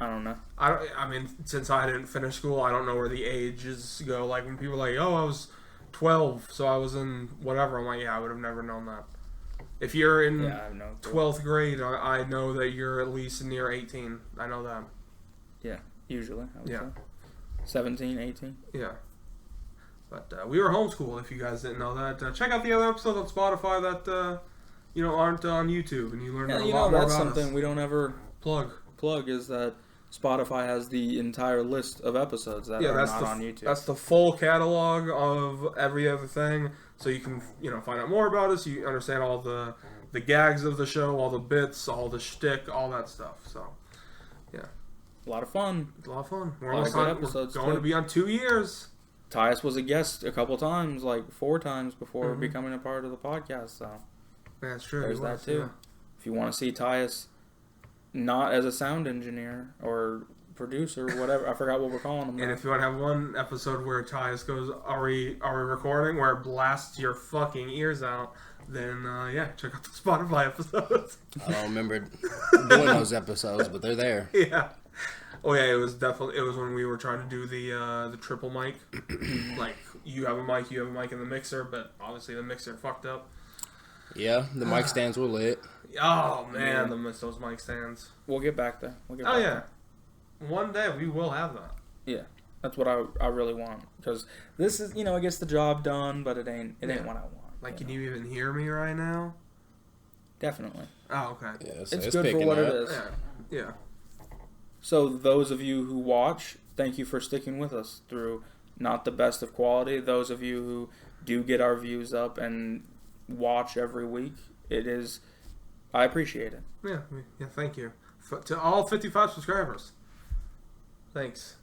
Speaker 4: I don't know.
Speaker 3: I mean, since I didn't finish school, I don't know where the ages go. Like when people are like, "Oh, I was 12, so I was in whatever." I'm like, "Yeah, I would have never known that." If you're in
Speaker 4: Yeah, I have no clue.
Speaker 3: 12th grade, I know that you're at least near 18. I know that.
Speaker 4: Yeah, usually. I would
Speaker 3: Yeah.
Speaker 4: say. 17, 18.
Speaker 3: Yeah. But we were homeschooled. If you guys didn't know that, check out the other episodes on Spotify that aren't on YouTube, and you learn
Speaker 4: Yeah,
Speaker 3: a
Speaker 4: you
Speaker 3: lot
Speaker 4: know,
Speaker 3: more
Speaker 4: that's
Speaker 3: about
Speaker 4: something
Speaker 3: us.
Speaker 4: we don't ever
Speaker 3: Plug.
Speaker 4: plug is that Spotify has the entire list of episodes that
Speaker 3: Yeah,
Speaker 4: are
Speaker 3: that's
Speaker 4: not
Speaker 3: the
Speaker 4: on YouTube.
Speaker 3: that's the full catalog of every other thing, so you can find out more about us. You understand all the gags of the show, all the bits, all the shtick, all that stuff. So
Speaker 4: a lot of fun.
Speaker 3: it's a lot of fun. We're
Speaker 4: A lot
Speaker 3: almost
Speaker 4: of good
Speaker 3: on,
Speaker 4: episodes,
Speaker 3: we're going
Speaker 4: too.
Speaker 3: to be on 2 years.
Speaker 4: Tyus was a guest a couple times, like 4 times before
Speaker 3: Mhm.
Speaker 4: becoming a part of the podcast. So
Speaker 3: That's true.
Speaker 4: there's
Speaker 3: he
Speaker 4: that
Speaker 3: was,
Speaker 4: too.
Speaker 3: yeah.
Speaker 4: If you want to see Tyus not as a sound engineer or producer, whatever, I forgot what we're calling him.
Speaker 3: And
Speaker 4: now.
Speaker 3: if you want to have one episode where Tyus goes, "Are we recording?" where it blasts your fucking ears out, then check out the Spotify episodes.
Speaker 2: I don't remember doing those episodes, but they're there.
Speaker 3: Yeah. Oh yeah, it was when we were trying to do the triple mic. Like you have a mic in the mixer, but obviously the mixer fucked up.
Speaker 2: Yeah, the mic stands were lit.
Speaker 3: Oh man, those mic stands.
Speaker 4: We'll get back there. We'll get
Speaker 3: Oh
Speaker 4: back
Speaker 3: yeah, one day we will have that.
Speaker 4: there. Yeah, that's what I really want, because this is, it gets the job done, but it ain't
Speaker 3: Yeah.
Speaker 4: what I want.
Speaker 3: Like, can you even hear me right now?
Speaker 4: Definitely.
Speaker 3: Oh okay.
Speaker 2: Yeah, so
Speaker 4: It's good for
Speaker 2: picking
Speaker 4: what it
Speaker 2: up.
Speaker 4: is.
Speaker 3: Yeah.
Speaker 4: So those of you who watch, thank you for sticking with us through not the best of quality. Those of you who do get our views up and watch every week, I appreciate it.
Speaker 3: Yeah. Thank you to all 55 subscribers. Thanks.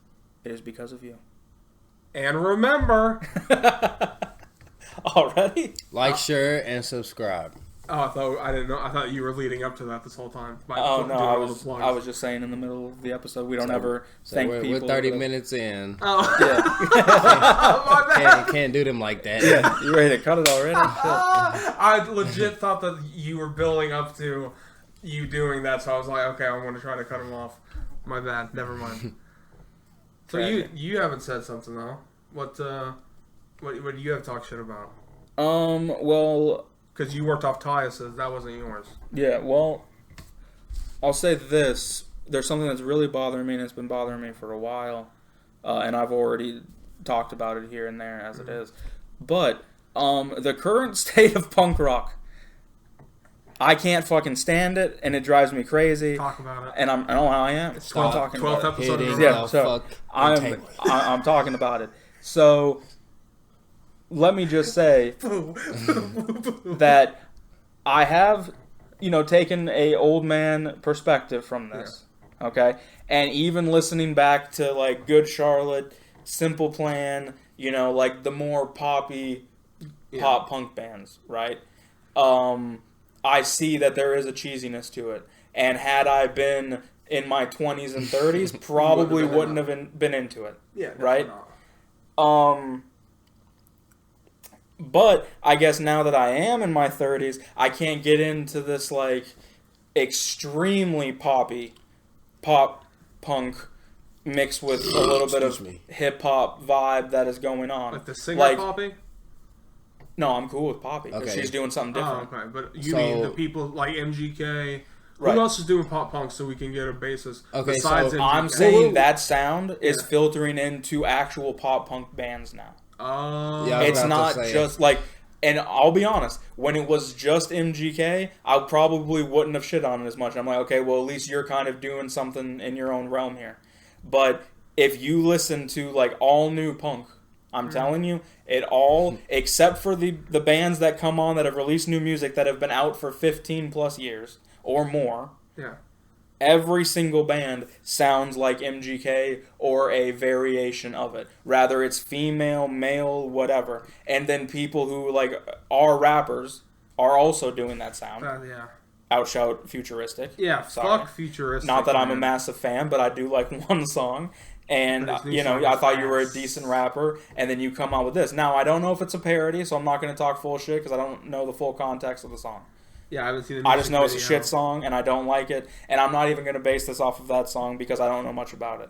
Speaker 4: It is because of you.
Speaker 3: And remember.
Speaker 4: Already?
Speaker 2: Like, share, and subscribe.
Speaker 3: Oh, I didn't know. I thought you were leading up to that this whole time. by
Speaker 4: Oh
Speaker 3: doing
Speaker 4: no,
Speaker 3: all
Speaker 4: I
Speaker 3: the
Speaker 4: was
Speaker 3: plugs.
Speaker 4: just saying in the middle of the episode we don't
Speaker 2: So-
Speaker 4: ever
Speaker 2: So
Speaker 4: thank
Speaker 2: we're
Speaker 4: people.
Speaker 2: 30
Speaker 4: but-
Speaker 2: minutes in.
Speaker 3: Oh.
Speaker 4: Yeah.
Speaker 3: My bad.
Speaker 2: Can't do them like that.
Speaker 4: Yeah. You ready to cut it already? Shit.
Speaker 3: I legit thought that you were building up to you doing that, so I was like, okay, I'm going to try to cut him off. My bad. Never mind. So you haven't said something though. What do you have to talk shit about?
Speaker 4: Well,
Speaker 3: Because you worked off Tyus's, that wasn't yours.
Speaker 4: yeah, well, I'll say this. There's something that's really bothering me, and it's been bothering me for a while. And I've already talked about it here and there as it is. But the current state of punk rock, I can't fucking stand it, and it drives me crazy.
Speaker 3: Talk about it.
Speaker 4: And I know how I am. I'm talking
Speaker 3: 12th
Speaker 4: about it.
Speaker 3: episode of
Speaker 2: Hitting
Speaker 3: the
Speaker 4: Yeah,
Speaker 2: the
Speaker 4: so
Speaker 2: fuck
Speaker 4: I'm
Speaker 2: integrity.
Speaker 4: talking about it. So let me just say that I have, taken a old man perspective from this. Okay? And even listening back to like Good Charlotte, Simple Plan, like the more poppy pop punk bands, right? I see that there is a cheesiness to it. And had I been in my 20s and 30s, probably wouldn't have been into it.
Speaker 3: Yeah,
Speaker 4: right?
Speaker 3: Not.
Speaker 4: But I guess now that I am in my 30s, I can't get into this like extremely poppy pop punk mixed with a little bit of hip hop vibe that is going on.
Speaker 3: Like the singer
Speaker 4: Like,
Speaker 3: Poppy?
Speaker 4: No, I'm cool with Poppy because
Speaker 2: Okay.
Speaker 4: she's doing something
Speaker 3: Oh,
Speaker 4: different.
Speaker 3: okay. But you
Speaker 2: So-
Speaker 3: mean the people like MGK?
Speaker 4: Right.
Speaker 3: Who else is doing pop punk so we can get a basis?
Speaker 2: Okay,
Speaker 3: besides
Speaker 2: so
Speaker 3: MGK?
Speaker 4: I'm saying
Speaker 2: Well,
Speaker 4: that sound is
Speaker 3: Yeah.
Speaker 4: filtering into actual pop punk bands now.
Speaker 3: Oh,
Speaker 2: Yeah, I was
Speaker 4: It's
Speaker 2: about to
Speaker 4: not
Speaker 2: say
Speaker 4: just like, and I'll be honest, when it was just MGK, I probably wouldn't have shit on it as much. I'm like, okay, well, at least you're kind of doing something in your own realm here. But if you listen to like all new punk, I'm telling you, it all, except for the bands that come on that have released new music that have been out for 15 plus years or more,
Speaker 3: yeah.
Speaker 4: every single band sounds like MGK or a variation of it. Rather it's female, male, whatever. And then people who like are rappers are also doing that sound.
Speaker 3: Yeah.
Speaker 4: Outshout Futuristic.
Speaker 3: Yeah,
Speaker 4: Sorry.
Speaker 3: fuck Futuristic.
Speaker 4: Not that I'm a
Speaker 3: man.
Speaker 4: massive fan, but I do like one song. And,
Speaker 3: But his new song
Speaker 4: I
Speaker 3: is
Speaker 4: thought you were a
Speaker 3: ass.
Speaker 4: decent rapper, and then you come out with this. Now, I don't know if it's a parody, so I'm not going to talk full shit because I don't know the full context of the song.
Speaker 3: Yeah, I haven't seen the
Speaker 4: I just know it's a
Speaker 3: music video.
Speaker 4: shit song, and I don't like it. And I'm not even going to base this off of that song because I don't know much about it.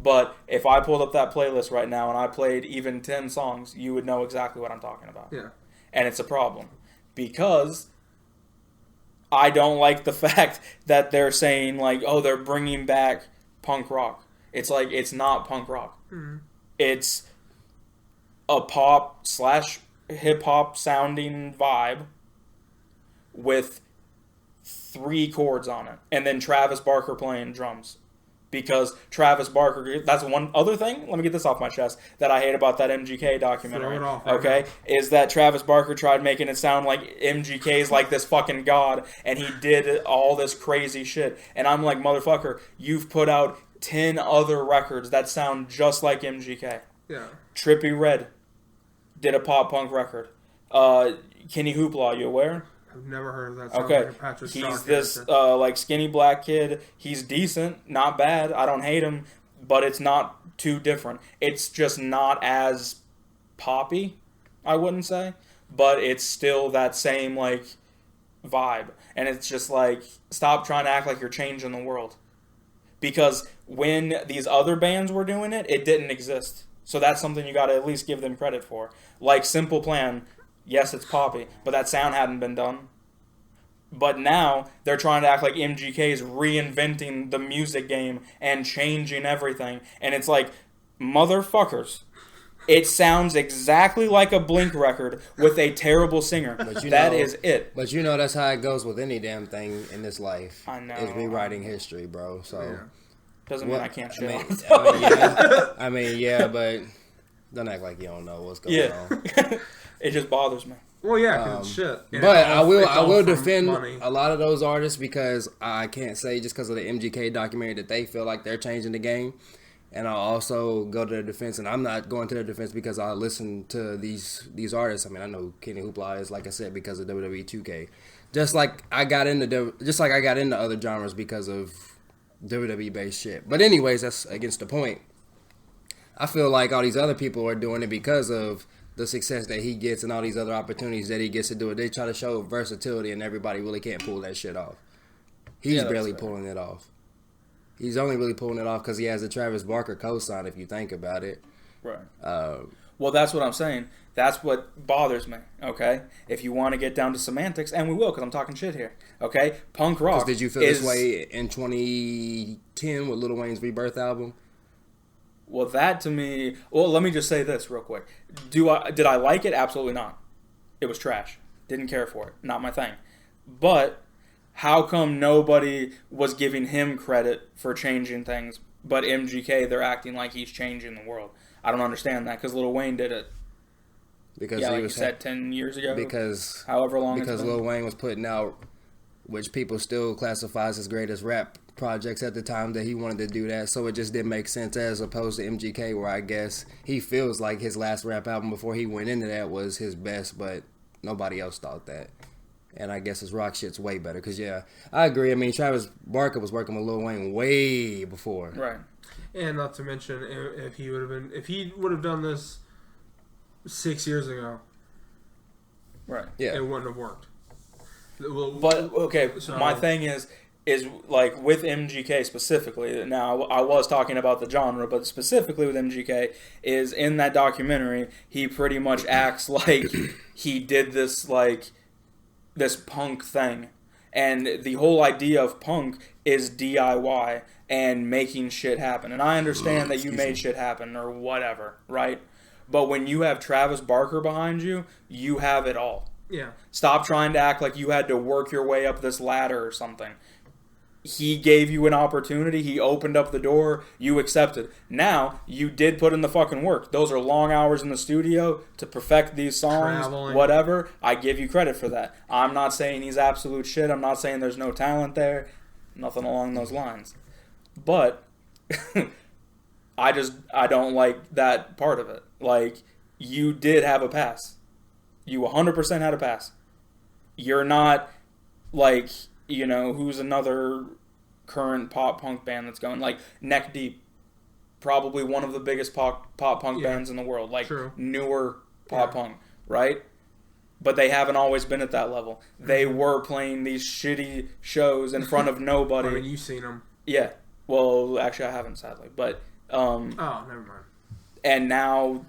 Speaker 4: But if I pulled up that playlist right now and I played even 10 songs, you would know exactly what I'm talking about.
Speaker 3: Yeah.
Speaker 4: And it's a problem because I don't like the fact that they're saying, like, oh, they're bringing back punk rock. It's like, it's not punk rock.
Speaker 3: Mm-hmm.
Speaker 4: It's a pop / hip hop sounding vibe with 3 chords on it. And then Travis Barker playing drums. Because Travis Barker, that's one other thing, let me get this off my chest, that I hate about that MGK documentary.
Speaker 3: Throw it off right
Speaker 4: okay? Is that Travis Barker tried making it sound like MGK's like this fucking god, and he did all this crazy shit. And I'm like, motherfucker, you've put out 10 other records that sound just like MGK.
Speaker 3: Yeah.
Speaker 4: Trippie Redd did a pop punk record. Kenny Hoopla, you aware?
Speaker 3: I've never heard of that song.
Speaker 4: Okay,
Speaker 3: Like a Patrick Star
Speaker 4: he's this
Speaker 3: character.
Speaker 4: like skinny black kid. He's decent, not bad. I don't hate him, but it's not too different. It's just not as poppy, I wouldn't say, but it's still that same like vibe. And it's just like, stop trying to act like you're changing the world. Because when these other bands were doing it, it didn't exist. So that's something you got to at least give them credit for. Like Simple Plan, yes, it's poppy, but that sound hadn't been done. But now they're trying to act like MGK is reinventing the music game and changing everything. And it's like, motherfuckers, it sounds exactly like a Blink record with a terrible singer. That is it.
Speaker 2: But that's how it goes with any damn thing in this life.
Speaker 4: I know.
Speaker 2: It's rewriting history, bro. So
Speaker 3: Yeah.
Speaker 4: Doesn't mean I can't shit on it.
Speaker 2: I mean, yeah, but don't act like you don't know what's going
Speaker 4: Yeah.
Speaker 2: on.
Speaker 4: It just bothers me.
Speaker 3: Well, yeah, because it's shit. And
Speaker 2: But
Speaker 3: it's
Speaker 2: I
Speaker 3: all
Speaker 2: will
Speaker 3: from
Speaker 2: defend
Speaker 3: money.
Speaker 2: a lot of those artists because I can't say just because of the MGK documentary that they feel like they're changing the game. And I'll also go to their defense, and I'm not going to their defense because I listen to these artists. I mean, I know Kenny Hoopla is, like I said, because of WWE 2K. Just like I got into other genres because of WWE based shit. But anyways, that's against the point. I feel like all these other people are doing it because of the success that he gets and all these other opportunities that he gets to do it. They try to show versatility, and everybody really can't pull that shit off. He's
Speaker 4: Yeah, that's
Speaker 2: barely
Speaker 4: fair.
Speaker 2: pulling it off. He's only really pulling it off because he has a Travis Barker co-sign, if you think about it.
Speaker 4: Right.
Speaker 2: Uh,
Speaker 4: Well, that's what I'm saying. That's what bothers me, okay? If you want to get down to semantics, and we will, because I'm talking shit here, okay? Punk rock.
Speaker 2: Did you feel this way in 2010 with Lil Wayne's Rebirth album?
Speaker 4: Well, that to me... Well, let me just say this real quick. Did I like it? Absolutely not. It was trash. Didn't care for it. Not my thing. But how come nobody was giving him credit for changing things, but MGK, they're acting like he's changing the world? I don't understand that, because Lil Wayne did it.
Speaker 2: Because
Speaker 4: Yeah,
Speaker 2: he
Speaker 4: like you
Speaker 2: was
Speaker 4: said, 10 years ago?
Speaker 2: because
Speaker 4: however long
Speaker 2: because
Speaker 4: it's been.
Speaker 2: Lil Wayne was putting out, which people still classify as his greatest rap projects at the time that he wanted to do that, so it just didn't make sense as opposed to MGK, where I guess he feels like his last rap album before he went into that was his best, but nobody else thought that. And I guess his rock shit's way better, because yeah, I agree. I mean, Travis Barker was working with Lil Wayne way before.
Speaker 4: Right.
Speaker 3: And not to mention, if he would have done this 6 years ago,
Speaker 4: Right.
Speaker 2: Yeah.
Speaker 3: it wouldn't have worked.
Speaker 4: But, okay,
Speaker 3: So-
Speaker 4: my thing is like with MGK specifically, now I was talking about the genre, but specifically with MGK, is in that documentary, he pretty much acts like he did this, like, this punk thing. And the whole idea of punk is DIY and making shit happen. And I understand that you made shit happen or whatever, right? But when you have Travis Barker behind you, you have it all.
Speaker 3: Yeah.
Speaker 4: Stop trying to act like you had to work your way up this ladder or something. He gave you an opportunity. He opened up the door. You accepted. Now, you did put in the fucking work. Those are long hours in the studio to perfect these songs,
Speaker 3: Traveling.
Speaker 4: whatever. I give you credit for that. I'm not saying he's absolute shit. I'm not saying there's no talent there. Nothing along those lines. But I don't like that part of it. Like, you did have a pass. You 100% had a pass. You're not, like, you know, who's another current pop punk band that's going, like, Neck Deep. Probably one of the biggest pop punk bands in the world. Like,
Speaker 3: True.
Speaker 4: newer pop punk, right? But they haven't always been at that level. They were playing these shitty shows in front of nobody.
Speaker 3: I mean, you've seen them.
Speaker 4: Yeah. Well, actually, I haven't, sadly. But,
Speaker 3: Oh, never mind.
Speaker 4: and now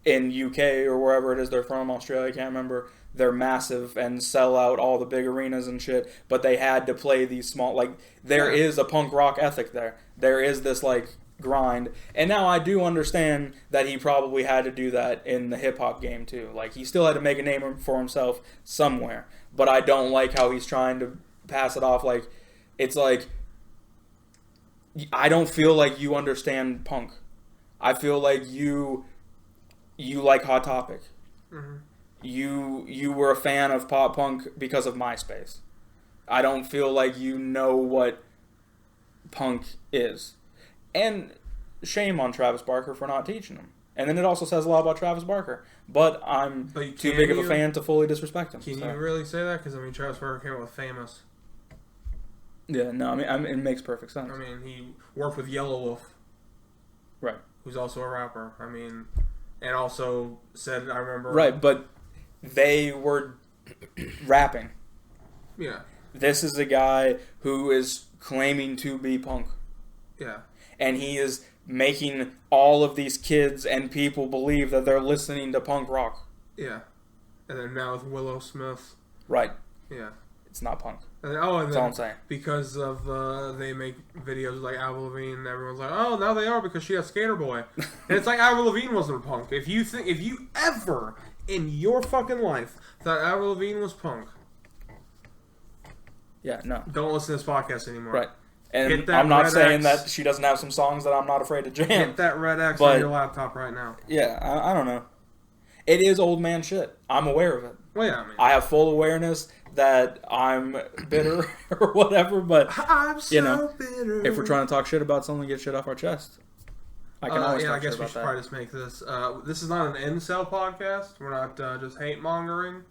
Speaker 4: in UK or wherever it is they're from, Australia, I can't remember, they're massive and sell out all the big arenas and shit, but they had to play these small, like, there is a punk rock ethic there. There is this, like, grind. And now I do understand that he probably had to do that in the hip-hop game, too. Like, he still had to make a name for himself somewhere. But I don't like how he's trying to pass it off like, it's like, I don't feel like you understand punk. I feel like you like Hot Topic.
Speaker 3: Mm-hmm.
Speaker 4: You were a fan of pop punk because of MySpace. I don't feel like you know what punk is. And shame on Travis Barker for not teaching him. And then it also says a lot about Travis Barker. But I'm too big of a fan to fully disrespect him.
Speaker 3: Can
Speaker 4: so.
Speaker 3: you really say that? Because, I mean, Travis Barker came out with Famous.
Speaker 4: Yeah, no, I mean, it makes perfect sense.
Speaker 3: I mean, he worked with Yellow Wolf.
Speaker 4: Right.
Speaker 3: Who's also a rapper. I mean, and also said, I remember...
Speaker 4: Right, but they were rapping.
Speaker 3: Yeah.
Speaker 4: This is a guy who is claiming to be punk.
Speaker 3: Yeah.
Speaker 4: And he is making all of these kids and people believe that they're listening to punk rock.
Speaker 3: Yeah. And then now with Willow Smith.
Speaker 4: Right.
Speaker 3: Yeah.
Speaker 4: It's not punk.
Speaker 3: And
Speaker 4: That's all
Speaker 3: then
Speaker 4: I'm saying.
Speaker 3: because of they make videos like Avril Lavigne, everyone's like, oh, now they are because she has Skater Boy. And it's like Avril Lavigne wasn't punk. If you ever in your fucking life thought Avril Lavigne was punk,
Speaker 4: Yeah, no.
Speaker 3: don't listen to this podcast anymore.
Speaker 4: Right. And
Speaker 3: Get that
Speaker 4: I'm not
Speaker 3: Red
Speaker 4: saying
Speaker 3: X.
Speaker 4: that she doesn't have some songs that I'm not afraid to jam.
Speaker 3: Get that red X
Speaker 4: But-
Speaker 3: on your laptop right now.
Speaker 4: Yeah, I don't know. It is old man shit. I'm aware of it.
Speaker 3: Well, yeah, I mean,
Speaker 4: I have full awareness that I'm bitter or whatever, but
Speaker 3: I'm so
Speaker 4: you know,
Speaker 3: bitter.
Speaker 4: if we're trying to talk shit about something, get shit off our chest. I can always
Speaker 3: yeah,
Speaker 4: talk
Speaker 3: I guess
Speaker 4: shit
Speaker 3: we
Speaker 4: about
Speaker 3: should
Speaker 4: that.
Speaker 3: probably just make this. This is not an incel podcast. We're not just hate mongering.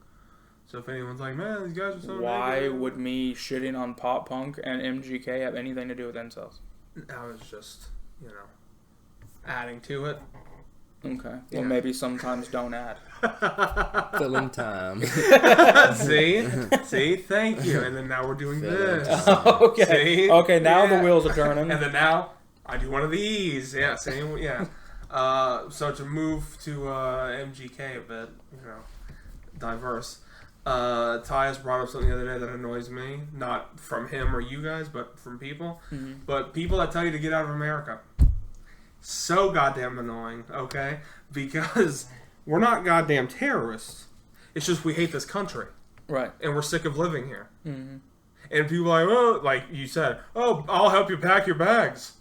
Speaker 3: So if anyone's like, man, these guys are so
Speaker 4: Why
Speaker 3: negative.
Speaker 4: would me shitting on pop punk and MGK have anything to do with incels?
Speaker 3: I was just, adding to it.
Speaker 4: Okay.
Speaker 3: Yeah.
Speaker 4: Well, maybe sometimes don't add.
Speaker 2: Filling time.
Speaker 3: See, thank you. And then now we're doing this.
Speaker 4: Okay.
Speaker 3: See?
Speaker 4: Okay, now
Speaker 3: Yeah.
Speaker 4: the wheels are turning.
Speaker 3: And then now I do one of these. Yeah, same. Yeah. So to move to MGK a bit, diverse. Tyus brought up something the other day that annoys me, not from him or you guys, but from people.
Speaker 4: Mhm.
Speaker 3: But people that tell you to get out of America. So goddamn annoying, okay? Because we're not goddamn terrorists. It's just we hate this country.
Speaker 4: Right.
Speaker 3: And we're sick of living here.
Speaker 4: Mm-hmm.
Speaker 3: And people are like, oh, like you said, oh, I'll help you pack your bags.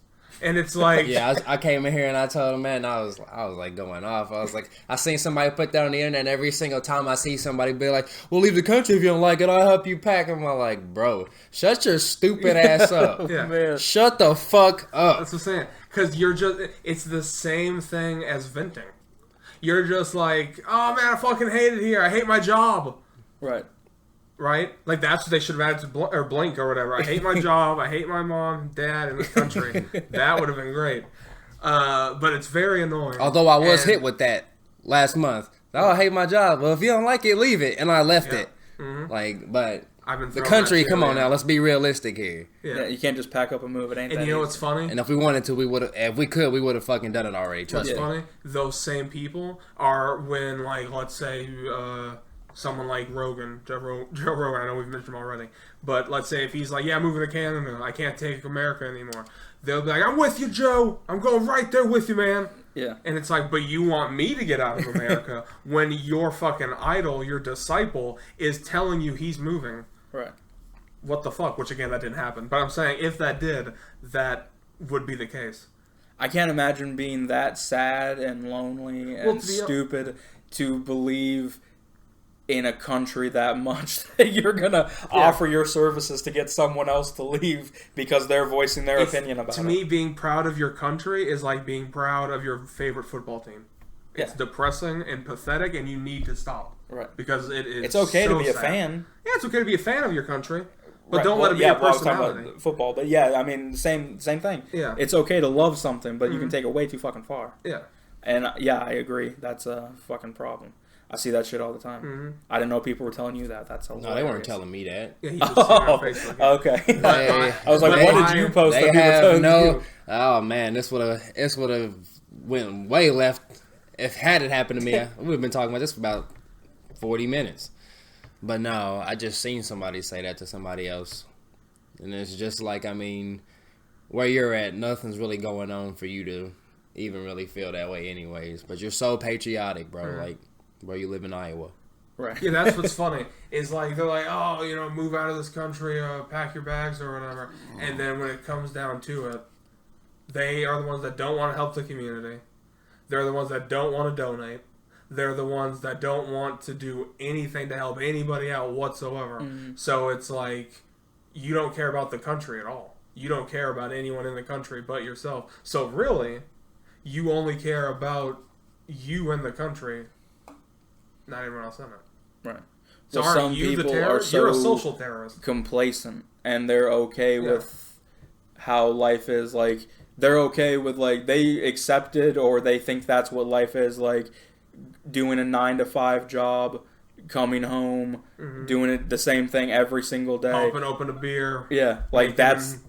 Speaker 3: And it's like...
Speaker 2: Yeah, I came in here and I told him, man, I was like going off. I was like, I seen somebody put that on the internet, and every single time I see somebody be like, well, leave the country if you don't like it, I'll help you pack. I'm like, bro, shut your stupid ass up.
Speaker 3: Yeah.
Speaker 4: Man.
Speaker 2: Shut the fuck up.
Speaker 3: That's what I'm saying. Because you're just... It's the same thing as venting. You're just like, oh, man, I fucking hate it here. I hate my job.
Speaker 4: Right.
Speaker 3: Right? Like, that's what they should have added to Blink or whatever. I hate my job. I hate my mom, dad, in this country. That would have been great. But it's very annoying.
Speaker 2: Although I was
Speaker 3: And-
Speaker 2: hit with that last month. Oh, I hate my job. Well, if you don't like it, leave it. And I left
Speaker 3: Yeah.
Speaker 2: it.
Speaker 3: Mhm.
Speaker 2: Like, but
Speaker 3: I've been
Speaker 2: the
Speaker 3: thrown
Speaker 2: country,
Speaker 3: that too,
Speaker 2: come on
Speaker 3: yeah.
Speaker 2: now, let's be realistic here.
Speaker 3: Yeah.
Speaker 4: Yeah, you can't just pack up and move. It ain't
Speaker 3: And
Speaker 4: that
Speaker 3: you know
Speaker 4: easy.
Speaker 3: what's funny?
Speaker 2: And if we wanted to, we would have. If we could, we would have fucking done it already. Trust
Speaker 3: What's
Speaker 2: me.
Speaker 3: funny? Those same people are when, like, let's say someone like Rogan, Joe Rogan, I know we've mentioned him already, but let's say if he's like, yeah, I'm moving to Canada, I can't take America anymore. They'll be like, I'm with you, Joe. I'm going right there with you, man.
Speaker 4: Yeah.
Speaker 3: And it's like, but you want me to get out of America when your fucking idol, your disciple, is telling you he's moving.
Speaker 4: Right.
Speaker 3: What the fuck? Which, again, that didn't happen. But I'm saying, if that did, that would be the case.
Speaker 4: I can't imagine being that sad and lonely and
Speaker 3: Well, to be-
Speaker 4: stupid to believe in a country that much that you're gonna offer your services to get someone else to leave because they're voicing their opinion about
Speaker 3: To
Speaker 4: it.
Speaker 3: me, being proud of your country is like being proud of your favorite football team. It's
Speaker 4: Yeah.
Speaker 3: depressing and pathetic, and you need to stop.
Speaker 4: Right.
Speaker 3: Because it is
Speaker 4: It's okay
Speaker 3: so
Speaker 4: to be a
Speaker 3: sad.
Speaker 4: fan.
Speaker 3: Yeah, it's okay to be a fan of your country, but
Speaker 4: Right.
Speaker 3: don't
Speaker 4: Well,
Speaker 3: let it be
Speaker 4: yeah,
Speaker 3: a
Speaker 4: well, I was talking
Speaker 3: personality.
Speaker 4: about football, but yeah, I mean, same thing.
Speaker 3: Yeah.
Speaker 4: It's okay to love something, but you can take it way too fucking far.
Speaker 3: Yeah.
Speaker 4: And yeah, I agree. That's a fucking problem. I see that shit all the time.
Speaker 3: Mm-hmm.
Speaker 4: I didn't know people were telling you that. That's hilarious.
Speaker 2: No, they weren't telling me that.
Speaker 3: Yeah, he just seen it on
Speaker 4: Oh,
Speaker 3: Facebook.
Speaker 4: okay.
Speaker 2: They-
Speaker 4: I was like,
Speaker 2: they-
Speaker 4: what did you post
Speaker 2: They
Speaker 4: that people were
Speaker 2: have
Speaker 4: telling
Speaker 2: no.
Speaker 4: you?
Speaker 2: Oh man, this would have went way left. If had it happened to me, we would have been talking about this for about 40 minutes. But no, I just seen somebody say that to somebody else, and it's just like, I mean, where you're at, nothing's really going on for you to even really feel that way, anyways. But you're so patriotic, bro. Like, bro, you live in Iowa.
Speaker 4: Right.
Speaker 3: Yeah, that's what's funny. Is like they're like, oh, move out of this country, pack your bags or whatever. And then when it comes down to it, they are the ones that don't want to help the community. They're the ones that don't want to donate. They're the ones that don't want to do anything to help anybody out whatsoever.
Speaker 4: Mm-hmm.
Speaker 3: So it's like, you don't care about the country at all. You don't care about anyone in the country but yourself. So really, you only care about you and the country, not everyone else in it.
Speaker 4: Right.
Speaker 3: So
Speaker 4: Well,
Speaker 3: aren't
Speaker 4: some
Speaker 3: you the
Speaker 4: people
Speaker 3: terrorist?
Speaker 4: are
Speaker 3: You're a
Speaker 4: so
Speaker 3: social terrorist.
Speaker 4: complacent, and they're okay
Speaker 3: Yeah.
Speaker 4: with how life is. Like, they're okay with, like, they accept it, or they think that's what life is, like doing a 9-to-5 job, coming home, doing it the same thing every single day.
Speaker 3: Popping open a beer.
Speaker 4: Yeah, like
Speaker 3: making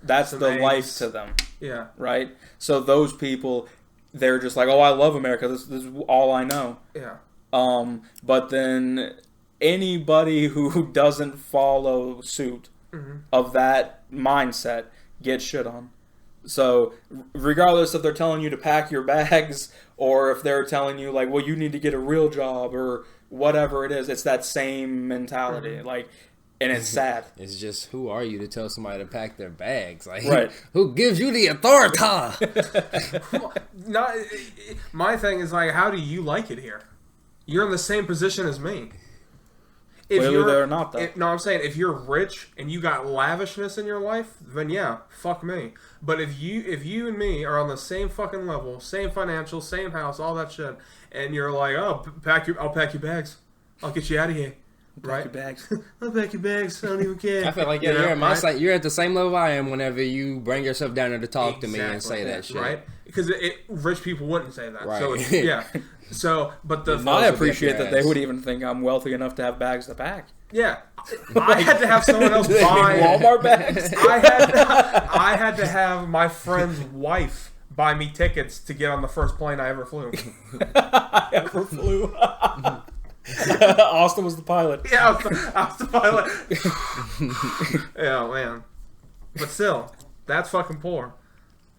Speaker 4: that's
Speaker 3: some
Speaker 4: the
Speaker 3: eggs.
Speaker 4: life to them,
Speaker 3: Yeah.
Speaker 4: right? So those people, they're just like, oh, I love America. This is all I know.
Speaker 3: Yeah.
Speaker 4: But then anybody who doesn't follow suit of that mindset gets shit on. So regardless if they're telling you to pack your bags or if they're telling you like, well, you need to get a real job or whatever it is, it's that same mentality. Like, and it's sad.
Speaker 2: It's just, who are you to tell somebody to pack their bags? Like,
Speaker 4: Right.
Speaker 2: who gives you the authority?
Speaker 3: Not, my thing is like, how do you like it here? You're in the same position as me. If
Speaker 4: Clearly
Speaker 3: you're-
Speaker 4: they're not, though.
Speaker 3: No, I'm saying if you're rich and you got lavishness in your life, then yeah, fuck me. But if you and me are on the same fucking level, same financial, same house, all that shit, and you're like, oh, I'll pack your bags, I'll get you out of here. right?
Speaker 4: bags.
Speaker 3: I'll pack your bags. I don't even care.
Speaker 2: I feel like
Speaker 3: You know,
Speaker 2: you're at my
Speaker 3: right?
Speaker 2: side. You're at the same level I am. Whenever you bring yourself down there to talk to me and say that shit,
Speaker 3: right? Because rich people wouldn't say that.
Speaker 2: Right.
Speaker 3: So yeah. So, but the
Speaker 4: I appreciate
Speaker 2: your
Speaker 4: that they
Speaker 2: ass.
Speaker 4: would even think I'm wealthy enough to have bags to pack.
Speaker 3: yeah, I had to have someone else buy
Speaker 4: Walmart bags.
Speaker 3: I had to have my friend's wife buy me tickets to get on the first plane I ever flew.
Speaker 4: I ever flew. Austin was the pilot.
Speaker 3: Yeah, I was the pilot. Yeah, man. But still, that's fucking poor.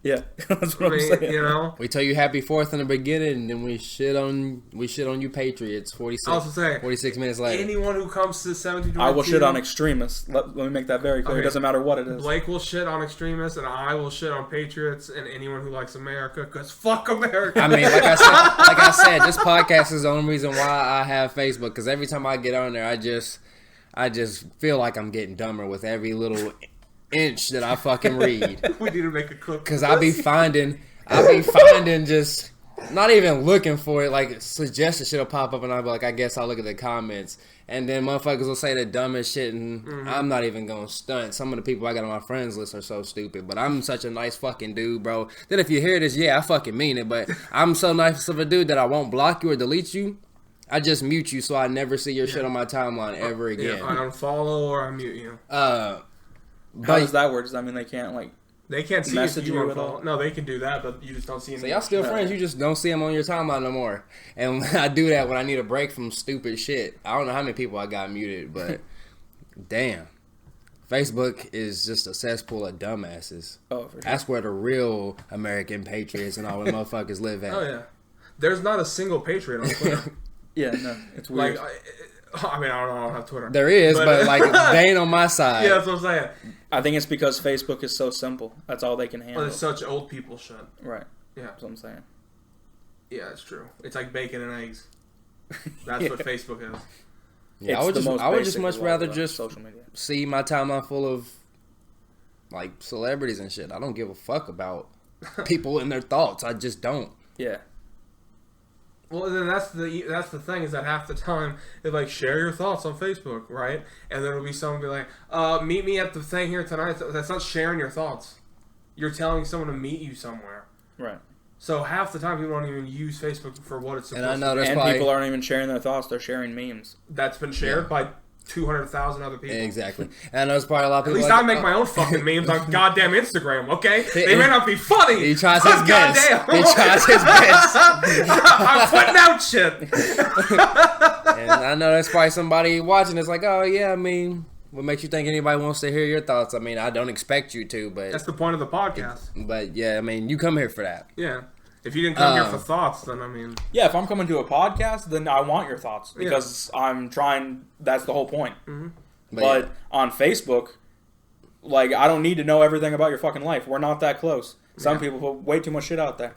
Speaker 4: Yeah, that's
Speaker 3: I
Speaker 4: what I'm
Speaker 3: mean,
Speaker 4: saying.
Speaker 3: you know.
Speaker 2: We tell you happy 4th in the beginning, and then we shit on you Patriots. 46.
Speaker 3: I was saying,
Speaker 2: 46 minutes later.
Speaker 3: anyone who comes to 1722,
Speaker 4: I will shit on extremists. Let me make that very clear.
Speaker 3: Okay.
Speaker 4: It doesn't matter what it is.
Speaker 3: Blake will shit on extremists, and I will shit on patriots and anyone who likes America, because fuck America.
Speaker 2: I mean, like I said, this podcast is the only reason why I have Facebook. Because every time I get on there, I just feel like I'm getting dumber with every little inch that I fucking read.
Speaker 3: We need to make a clip.
Speaker 2: Because I be finding just not even looking for it. Like suggested shit will pop up, and I'll be like, I guess I'll look at the comments. And then motherfuckers will say the dumbest shit, and I'm not even gonna stunt. Some of the people I got on my friends list are so stupid, but I'm such a nice fucking dude, bro. Then if you hear this, yeah, I fucking mean it, but I'm so nice of a dude that I won't block you or delete you. I just mute you so I never see your shit on my timeline ever again.
Speaker 3: Yeah, I unfollow or I mute you.
Speaker 4: How does that work? Does that mean they can't like?
Speaker 3: They can't see
Speaker 4: Message
Speaker 3: if you
Speaker 4: you at
Speaker 3: unfollow.
Speaker 4: all?
Speaker 3: No, they can do that, but you just don't see them.
Speaker 2: So y'all still friends, you just don't see them on your timeline no more. And I do that when I need a break from stupid shit. I don't know how many people I got muted, but damn. Facebook is just a cesspool of dumbasses.
Speaker 4: Oh, for sure.
Speaker 2: That's where the real American patriots and all the motherfuckers live at.
Speaker 3: Oh yeah, there's not a single patriot on Twitter.
Speaker 4: Yeah, no, it's weird.
Speaker 3: Like, I mean, I don't have Twitter.
Speaker 2: There is, but like, they ain't on my side.
Speaker 3: Yeah, that's what I'm saying.
Speaker 4: I think it's because Facebook is so simple. That's all they can handle.
Speaker 3: Well, it's such old people shit.
Speaker 4: Right.
Speaker 3: Yeah,
Speaker 4: That's what I'm saying.
Speaker 3: yeah, it's true. It's like bacon and eggs. That's
Speaker 4: Yeah.
Speaker 3: what Facebook is.
Speaker 2: Yeah,
Speaker 4: It's the most
Speaker 2: I would just
Speaker 4: basic
Speaker 2: much
Speaker 4: of
Speaker 2: rather
Speaker 4: all,
Speaker 2: just
Speaker 4: social media.
Speaker 2: see my timeline full of like celebrities and shit. I don't give a fuck about people and their thoughts. I just don't.
Speaker 4: Yeah.
Speaker 3: Well, then that's the thing is that half the time they like share your thoughts on Facebook, right? And then it'll be someone be like, "Meet me at the thing here tonight." That's not sharing your thoughts. You're telling someone to meet you somewhere.
Speaker 4: Right.
Speaker 3: So half the time people don't even use Facebook for what it's supposed
Speaker 2: And I know
Speaker 3: to.
Speaker 2: there's
Speaker 4: And
Speaker 2: probably
Speaker 4: people aren't even sharing their thoughts; they're sharing memes.
Speaker 3: That's been shared by 200,000 other people.
Speaker 2: exactly. And I know there's probably a lot of
Speaker 3: At
Speaker 2: people.
Speaker 3: least
Speaker 2: like,
Speaker 3: I make my own fucking memes on goddamn Instagram, okay? They
Speaker 2: He-
Speaker 3: may not be funny.
Speaker 2: He tries his
Speaker 3: but
Speaker 2: best.
Speaker 3: goddamn.
Speaker 2: He tries his best.
Speaker 3: I'm putting out shit.
Speaker 2: And I know there's probably somebody watching that's like, oh yeah, I mean, what makes you think anybody wants to hear your thoughts? I mean, I don't expect you to,
Speaker 3: That's the point of the podcast.
Speaker 2: but yeah, I mean, you come here for that.
Speaker 3: Yeah. If you didn't come here for thoughts, then I mean,
Speaker 4: Yeah, if I'm coming to a podcast, then I want your thoughts because I'm trying. That's the whole point. But
Speaker 2: yeah.
Speaker 4: on Facebook, like I don't need to know everything about your fucking life. We're not that close. Some people put way too much shit out there.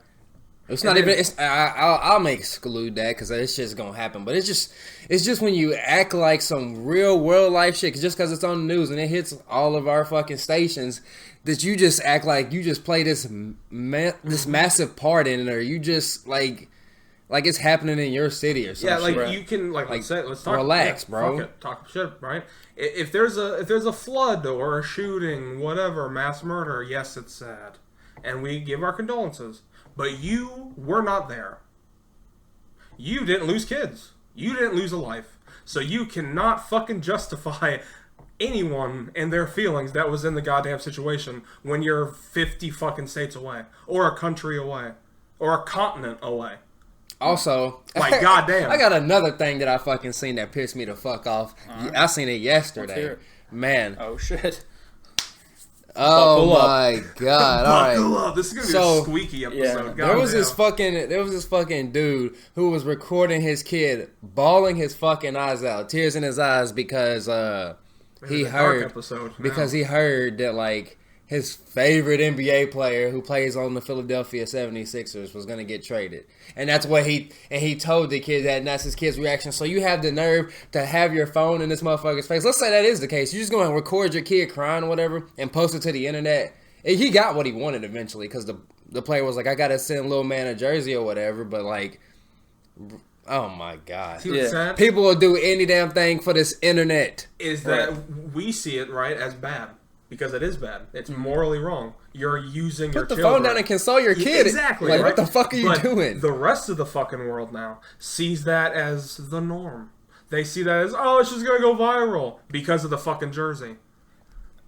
Speaker 2: It's not even. It's I'll make exclude that because that shit's gonna happen. But it's just when you act like some real world life shit, just because it's on the news and it hits all of our fucking stations, that you just act like you just play this massive part in it, or you just like it's happening in your city or something.
Speaker 3: yeah, like
Speaker 2: Right.
Speaker 3: you can let's talk.
Speaker 2: relax,
Speaker 3: yeah,
Speaker 2: bro.
Speaker 3: Fuck it, talk shit, right? If there's a flood or a shooting, whatever, mass murder, yes, it's sad, and we give our condolences. But you were not there. You didn't lose kids. You didn't lose a life. So you cannot fucking justify anyone and their feelings that was in the goddamn situation when you're 50 fucking states away. Or a country away. Or a continent away.
Speaker 2: Also,
Speaker 3: Like, goddamn.
Speaker 2: I got another thing that I fucking seen that pissed me the fuck off. I seen it
Speaker 4: Let's
Speaker 2: yesterday.
Speaker 4: hear it.
Speaker 2: Man.
Speaker 4: Oh shit!
Speaker 2: Oh
Speaker 4: Buckle up.
Speaker 2: my god. All right.
Speaker 3: Buckle up. This is gonna be
Speaker 2: So,
Speaker 3: a squeaky episode.
Speaker 4: yeah.
Speaker 3: God
Speaker 2: There was
Speaker 3: damn.
Speaker 2: this fucking dude who was recording his kid bawling his fucking eyes out, tears in his eyes because he
Speaker 3: It's a dark
Speaker 2: heard
Speaker 3: episode now.
Speaker 2: because he heard that like his favorite NBA player who plays on the Philadelphia 76ers was going to get traded. And that's what he told the kid that, and that's his kid's reaction. So you have the nerve to have your phone in this motherfucker's face. Let's say that is the case. You're just going to record your kid crying or whatever and post it to the internet. And he got what he wanted eventually because the player was like, I got to send little man a jersey or whatever. But like, Oh my god.
Speaker 3: See what's sad?
Speaker 2: People will do any damn thing for this internet.
Speaker 3: Is that we see it, right, as bad. Because it is bad. It's morally wrong. You're using your
Speaker 2: Put the
Speaker 3: children.
Speaker 2: phone down and console your kid.
Speaker 3: Exactly.
Speaker 2: Like,
Speaker 3: right?
Speaker 2: what the fuck are you
Speaker 3: But
Speaker 2: doing?
Speaker 3: The rest of the fucking world now sees that as the norm. They see that as, oh, it's just going to go viral because of the fucking jersey.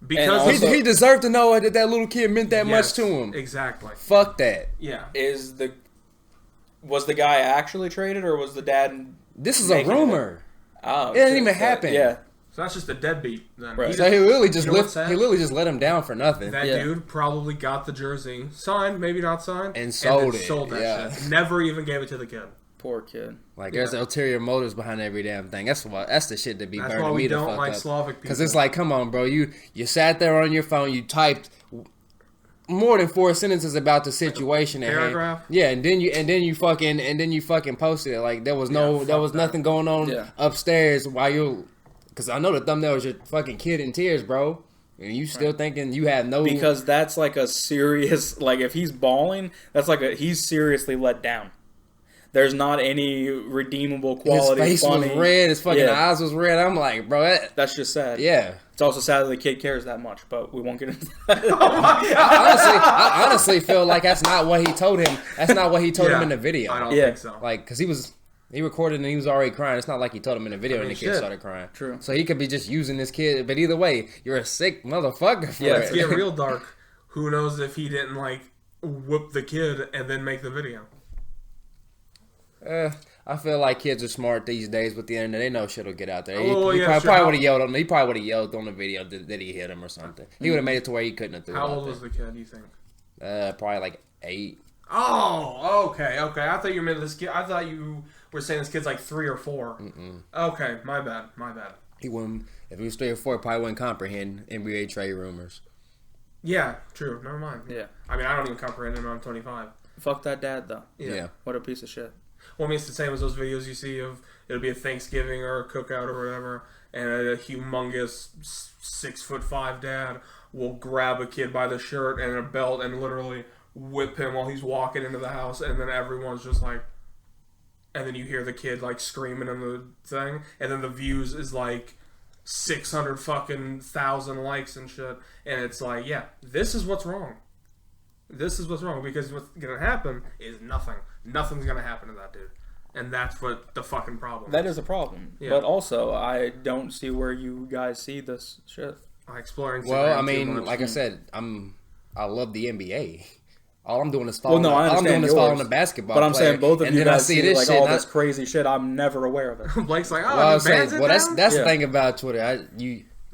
Speaker 3: Because
Speaker 4: also-
Speaker 2: he deserved to know that that little kid meant that
Speaker 3: Yes,
Speaker 2: much to him.
Speaker 3: Exactly.
Speaker 2: Fuck that.
Speaker 3: Yeah.
Speaker 4: Was the guy actually traded, or was the dad?
Speaker 2: This is a
Speaker 4: making it?
Speaker 2: rumor.
Speaker 4: Oh,
Speaker 2: It didn't
Speaker 4: shit.
Speaker 2: even happen.
Speaker 4: Yeah,
Speaker 3: So that's just a deadbeat. Then.
Speaker 4: Right.
Speaker 2: So he literally just
Speaker 3: You know what's sad?
Speaker 2: he literally just let him down for nothing.
Speaker 3: That
Speaker 4: Yeah.
Speaker 3: dude probably got the jersey signed, maybe not signed,
Speaker 2: And sold
Speaker 3: then
Speaker 2: it,
Speaker 3: Sold that
Speaker 2: yeah.
Speaker 3: shit. Never even gave it to the kid.
Speaker 4: poor kid.
Speaker 2: Like there's ulterior motives behind every damn thing. That's the shit that be
Speaker 3: That's why
Speaker 2: burning
Speaker 3: we
Speaker 2: me the
Speaker 3: don't
Speaker 2: fuck
Speaker 3: like
Speaker 2: up.
Speaker 3: Slavic people.
Speaker 2: Because it's like, come on, bro. You sat there on your phone. You typed more than 4 sentences about the situation. at hand.
Speaker 3: Paragraph?
Speaker 2: Yeah, and then you fucking posted it. Like there was
Speaker 3: Yeah,
Speaker 2: there was
Speaker 3: fuck
Speaker 2: nothing going on
Speaker 4: Yeah.
Speaker 2: upstairs while you. Because I know the thumbnail was your fucking kid in tears, bro. And you still thinking you have no.
Speaker 4: Because that's like a serious, like if he's bawling, that's like he's seriously let down. There's not any redeemable
Speaker 2: his
Speaker 4: quality.
Speaker 2: face
Speaker 4: funny.
Speaker 2: was red. His fucking
Speaker 4: Yeah.
Speaker 2: eyes was red. I'm like, bro.
Speaker 4: That's just sad.
Speaker 2: Yeah.
Speaker 4: It's also sad that the kid cares that much, but we won't get into that.
Speaker 2: I honestly feel like that's not what he told him. That's not what he told him in the video.
Speaker 3: I don't
Speaker 4: Yeah.
Speaker 3: think so.
Speaker 2: Like, because he recorded and he was already crying. It's not like he told him in the video and the kid
Speaker 3: shit.
Speaker 2: started crying.
Speaker 4: True.
Speaker 2: So he could be just using this kid. But either way, you're a sick motherfucker for
Speaker 4: Yeah,
Speaker 3: Let's
Speaker 2: it.
Speaker 3: get real dark. Who knows if he didn't like whoop the kid and then make the video?
Speaker 2: I feel like kids are smart these days with the internet. They know shit will get out there.
Speaker 3: Oh,
Speaker 2: He
Speaker 3: yeah,
Speaker 2: probably,
Speaker 3: sure.
Speaker 2: probably would have yelled on him. He probably would have yelled on the video that he hit him or something. He would have made it to where he couldn't have threw
Speaker 3: How
Speaker 2: it out
Speaker 3: old was the kid, you think?
Speaker 2: there. Probably like 8.
Speaker 3: Oh, okay. I thought you meant this kid. I thought you were saying this kid's like 3 or 4. Okay, my bad.
Speaker 2: He wouldn't. If he was 3 or 4, probably wouldn't comprehend NBA trade rumors.
Speaker 3: Yeah, true. Never mind.
Speaker 4: Yeah.
Speaker 3: I mean, I don't even comprehend him. I'm 25.
Speaker 4: Fuck that dad, though.
Speaker 2: Yeah.
Speaker 4: What a piece of shit.
Speaker 3: Well, I mean, it's the same as those videos you see of it'll be a Thanksgiving or a cookout or whatever, and a humongous 6'5" dad will grab a kid by the shirt and a belt and literally whip him while he's walking into the house, and then everyone's just like, and then you hear the kid like screaming in the thing, and then the views is like 600 fucking thousand likes and shit, and it's like, yeah, this is what's wrong. This is what's wrong, because what's gonna happen is nothing. Nothing's gonna happen to that dude, and that's what the fucking problem.
Speaker 4: That is a problem.
Speaker 3: Yeah.
Speaker 4: But also, I don't see where you guys see this shit.
Speaker 3: I explore Instagram
Speaker 2: Well, I
Speaker 3: too
Speaker 2: mean,
Speaker 3: much.
Speaker 2: like I said, I love the NBA. All I'm doing is following.
Speaker 4: Well, no, I
Speaker 2: all I'm
Speaker 4: understand
Speaker 2: doing is following
Speaker 4: yours,
Speaker 2: the basketball.
Speaker 4: But I'm
Speaker 2: player.
Speaker 4: saying both of
Speaker 2: and
Speaker 4: you
Speaker 2: then
Speaker 4: guys
Speaker 2: I see
Speaker 4: see
Speaker 2: this
Speaker 4: like
Speaker 2: shit.
Speaker 4: all
Speaker 2: and
Speaker 4: this crazy shit. I'm never aware of it.
Speaker 3: Blake's like, oh,
Speaker 2: Well, I
Speaker 3: he
Speaker 2: was saying,
Speaker 3: bans it
Speaker 2: well, that's
Speaker 3: down?
Speaker 2: the
Speaker 4: Yeah.
Speaker 2: thing about Twitter.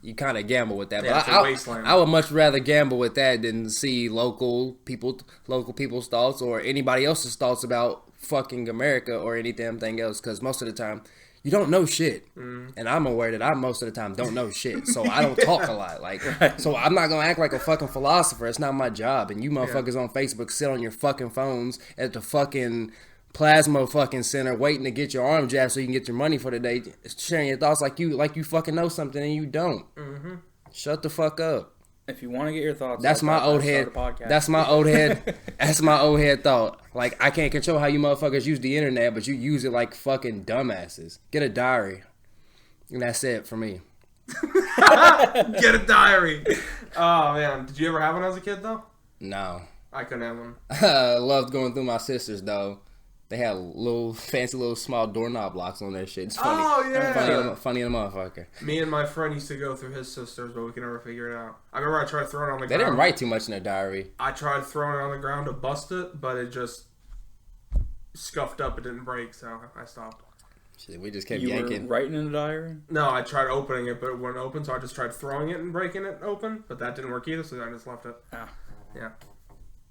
Speaker 2: You kind of gamble with that,
Speaker 3: Yeah,
Speaker 2: but
Speaker 3: it's a wasteland.
Speaker 2: I would much rather gamble with that than see local people's thoughts or anybody else's thoughts about fucking America or any damn thing else. Because most of the time, you don't know shit, and I'm aware that I most of the time don't know shit, so I don't talk a lot. Like, so I'm not gonna act like a fucking philosopher. It's not my job. And you motherfuckers on Facebook sit on your fucking phones at the fucking plasma fucking center waiting to get your arm jabbed so you can get your money for the day, sharing your thoughts like you fucking know something and you don't. Shut the fuck up.
Speaker 4: If you want to get your thoughts,
Speaker 2: That's
Speaker 4: out
Speaker 2: my
Speaker 4: about
Speaker 2: old
Speaker 4: that,
Speaker 2: head.
Speaker 4: start a podcast.
Speaker 2: That's my old head. That's my old head thought. Like, I can't control how you motherfuckers use the internet, but you use it like fucking dumbasses. Get a diary. And that's it for me.
Speaker 3: Get a diary. Oh man, did you ever have one as a kid though?
Speaker 2: No.
Speaker 3: I couldn't have one.
Speaker 2: I loved going through my sister's though. They had little fancy little small doorknob locks on their shit. It's funny.
Speaker 3: Oh, yeah.
Speaker 2: Funny in a motherfucker.
Speaker 3: Me and my friend used to go through his sister's, but we could never figure it out. I remember I tried throwing it on the
Speaker 2: They
Speaker 3: ground.
Speaker 2: didn't write too much in their diary.
Speaker 3: I tried throwing it on the ground to bust it, but it just scuffed up. It didn't break, so I stopped.
Speaker 2: Shit, we just kept
Speaker 4: You
Speaker 2: yanking.
Speaker 4: were writing in a diary?
Speaker 3: No, I tried opening it, but it wouldn't open, so I just tried throwing it and breaking it open, but that didn't work either, so I just left it.
Speaker 4: Ah.
Speaker 3: Yeah.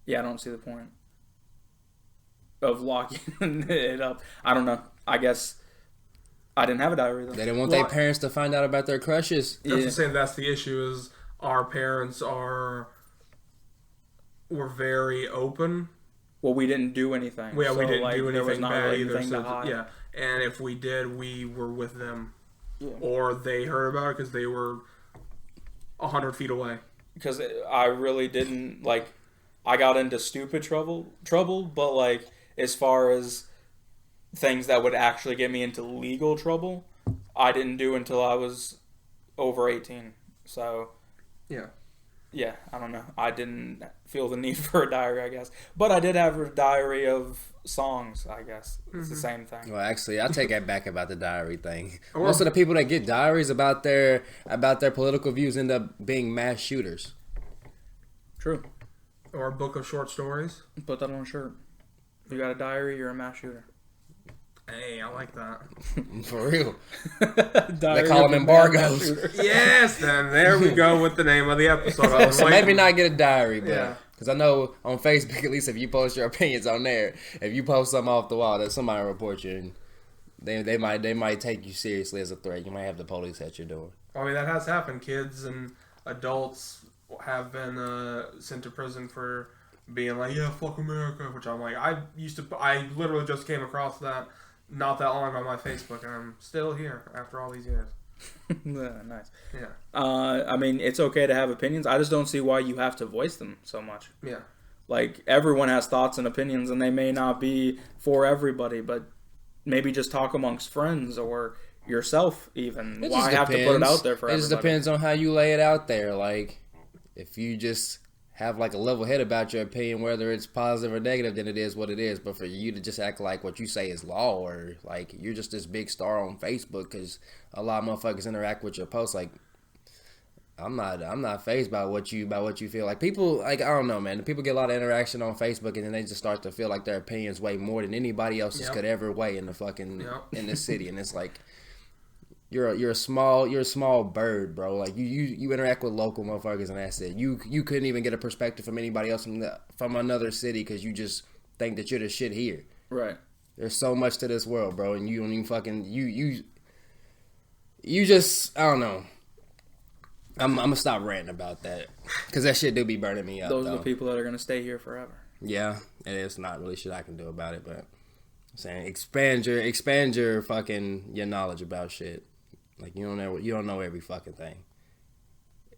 Speaker 4: Yeah, I don't see the point of locking it up. I don't know. I guess I didn't have a diary though.
Speaker 2: They didn't want
Speaker 3: Well,
Speaker 2: their parents to find out about their crushes.
Speaker 3: That's
Speaker 4: Yeah.
Speaker 3: the same. That's the issue. Is our parents were very open.
Speaker 4: Well, we didn't do anything.
Speaker 3: Yeah, we
Speaker 4: so,
Speaker 3: didn't
Speaker 4: like,
Speaker 3: do
Speaker 4: there was
Speaker 3: anything
Speaker 4: not
Speaker 3: bad
Speaker 4: really
Speaker 3: either.
Speaker 4: anything
Speaker 3: So
Speaker 4: to hide.
Speaker 3: yeah, and if we did, we were with them,
Speaker 4: Yeah.
Speaker 3: or they heard about it because they were 100 feet away.
Speaker 4: Because I really didn't I got into stupid trouble, but like as far as things that would actually get me into legal trouble, I didn't do until I was over 18. So,
Speaker 3: Yeah.
Speaker 4: yeah, I don't know. I didn't feel the need for a diary, I guess. But I did have a diary of songs, I guess. It's the same thing.
Speaker 2: Well, actually, I take that back about the diary thing.
Speaker 3: Or-
Speaker 2: Most of the people that get diaries about their political views end up being mass shooters.
Speaker 4: True.
Speaker 3: Or a book of short stories.
Speaker 4: Put that on a shirt. If you got a diary, you're a mass shooter.
Speaker 3: Hey, I like that.
Speaker 2: For real.
Speaker 4: They
Speaker 2: call them embargoes.
Speaker 3: Yes, then there we go with the name of the episode. I was
Speaker 2: So
Speaker 3: waiting.
Speaker 2: maybe not get a diary, but
Speaker 3: Yeah.
Speaker 2: because I know on Facebook, at least if you post your opinions on there, if you post something off the wall, that somebody will report you, and they might take you seriously as a threat. You might have the police at your door.
Speaker 3: I mean, that has happened. Kids and adults have been sent to prison for being like, yeah, fuck America, which I'm like, I literally just came across that not that long on my Facebook, and I'm still here after all these years.
Speaker 4: Nice.
Speaker 3: Yeah.
Speaker 4: I mean, it's okay to have opinions. I just don't see why you have to voice them so much.
Speaker 3: Yeah.
Speaker 4: Like, everyone has thoughts and opinions, and they may not be for everybody, but maybe just talk amongst friends or yourself even.
Speaker 2: It
Speaker 4: Why
Speaker 2: just
Speaker 4: have to put it
Speaker 2: depends.
Speaker 4: out there for
Speaker 2: It
Speaker 4: everybody?
Speaker 2: just depends on how you lay it out there. Like, if you just have like a level head about your opinion, whether it's positive or negative, then it is what it is. But for you to just act like what you say is law, or like you're just this big star on Facebook because a lot of motherfuckers interact with your posts, like I'm not fazed by what you feel. Like people, like I don't know, man. People get a lot of interaction on Facebook, and then they just start to feel like their opinions weigh more than anybody else's
Speaker 3: Yep.
Speaker 2: could ever weigh in the fucking
Speaker 3: Yep.
Speaker 2: in this city, and it's like. You're a small bird, bro. Like you interact with local motherfuckers, and that's it. You couldn't even get a perspective from anybody else from another city because you just think that you're the shit here.
Speaker 4: Right.
Speaker 2: There's so much to this world, bro, and you don't even fucking you just I don't know. I'm gonna stop ranting about that because that shit do be burning me up.
Speaker 4: Those are
Speaker 2: though.
Speaker 4: the people that are going to stay here forever.
Speaker 2: Yeah, and it's not really shit I can do about it, but I'm saying expand your fucking your knowledge about shit. Like you don't know every fucking thing.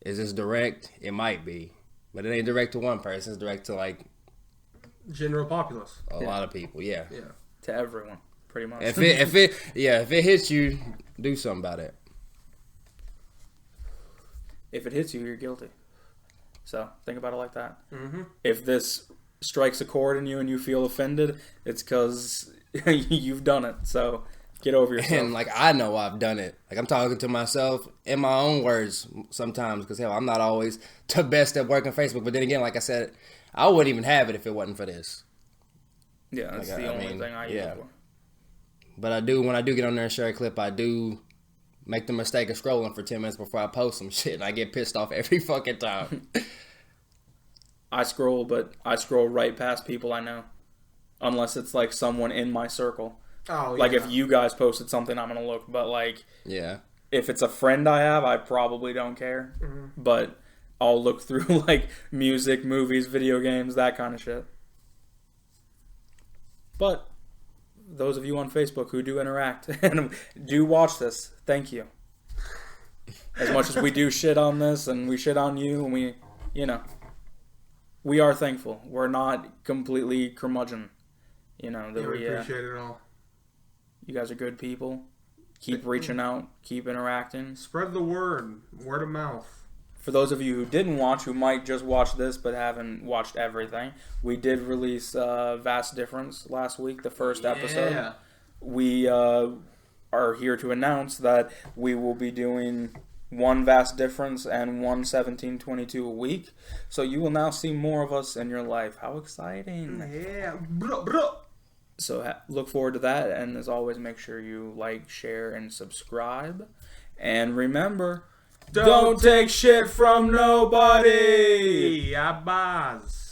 Speaker 2: Is this direct? It might be, but it ain't direct to one person. It's direct to like
Speaker 3: General populace.
Speaker 2: a lot of people. Yeah.
Speaker 3: Yeah.
Speaker 4: To everyone, pretty much.
Speaker 2: If it hits you, do something about it.
Speaker 4: If it hits you, you're guilty. So think about it like that.
Speaker 3: Mm-hmm.
Speaker 4: If this strikes a chord in you and you feel offended, it's because you've done it. So get over yourself.
Speaker 2: And like I know I've done it. Like I'm talking to myself in my own words sometimes because hell, I'm not always the best at working Facebook. But then again, like I said, I wouldn't even have it if it wasn't for this.
Speaker 4: Yeah, that's
Speaker 2: Like,
Speaker 4: the
Speaker 2: I
Speaker 4: only
Speaker 2: mean,
Speaker 4: thing I use
Speaker 2: yeah.
Speaker 4: it for.
Speaker 2: But I do when I do get on there and share a clip, I do make the mistake of scrolling for 10 minutes before I post some shit, and I get pissed off every fucking time.
Speaker 4: I scroll, but I scroll right past people I know. Unless it's like someone in my circle.
Speaker 3: Oh, yeah.
Speaker 4: Like if you guys posted something, I'm going to look. But like
Speaker 2: Yeah.
Speaker 4: if it's a friend I have, I probably don't care.
Speaker 3: Mm-hmm.
Speaker 4: But I'll look through like music, movies, video games, that kind of shit. But those of you on Facebook who do interact and do watch this, thank you. As much as we do shit on this and we shit on you and we, we are thankful. We're not completely curmudgeon. That
Speaker 3: Yeah, we
Speaker 4: we,
Speaker 3: appreciate it all.
Speaker 4: you guys are good people. Keep reaching out. Keep interacting.
Speaker 3: Spread the word. Word of mouth.
Speaker 4: For those of you who didn't watch, who might just watch this but haven't watched everything, we did release Vast Difference last week, the first episode.
Speaker 3: Yeah.
Speaker 4: We are here to announce that we will be doing one Vast Difference and one 1722 a week. So you will now see more of us in your life. How exciting.
Speaker 3: Yeah. Bro, bro.
Speaker 4: So look forward to that. And as always, make sure you like, share, and subscribe. And remember... Don't take shit from nobody.
Speaker 3: Abaz.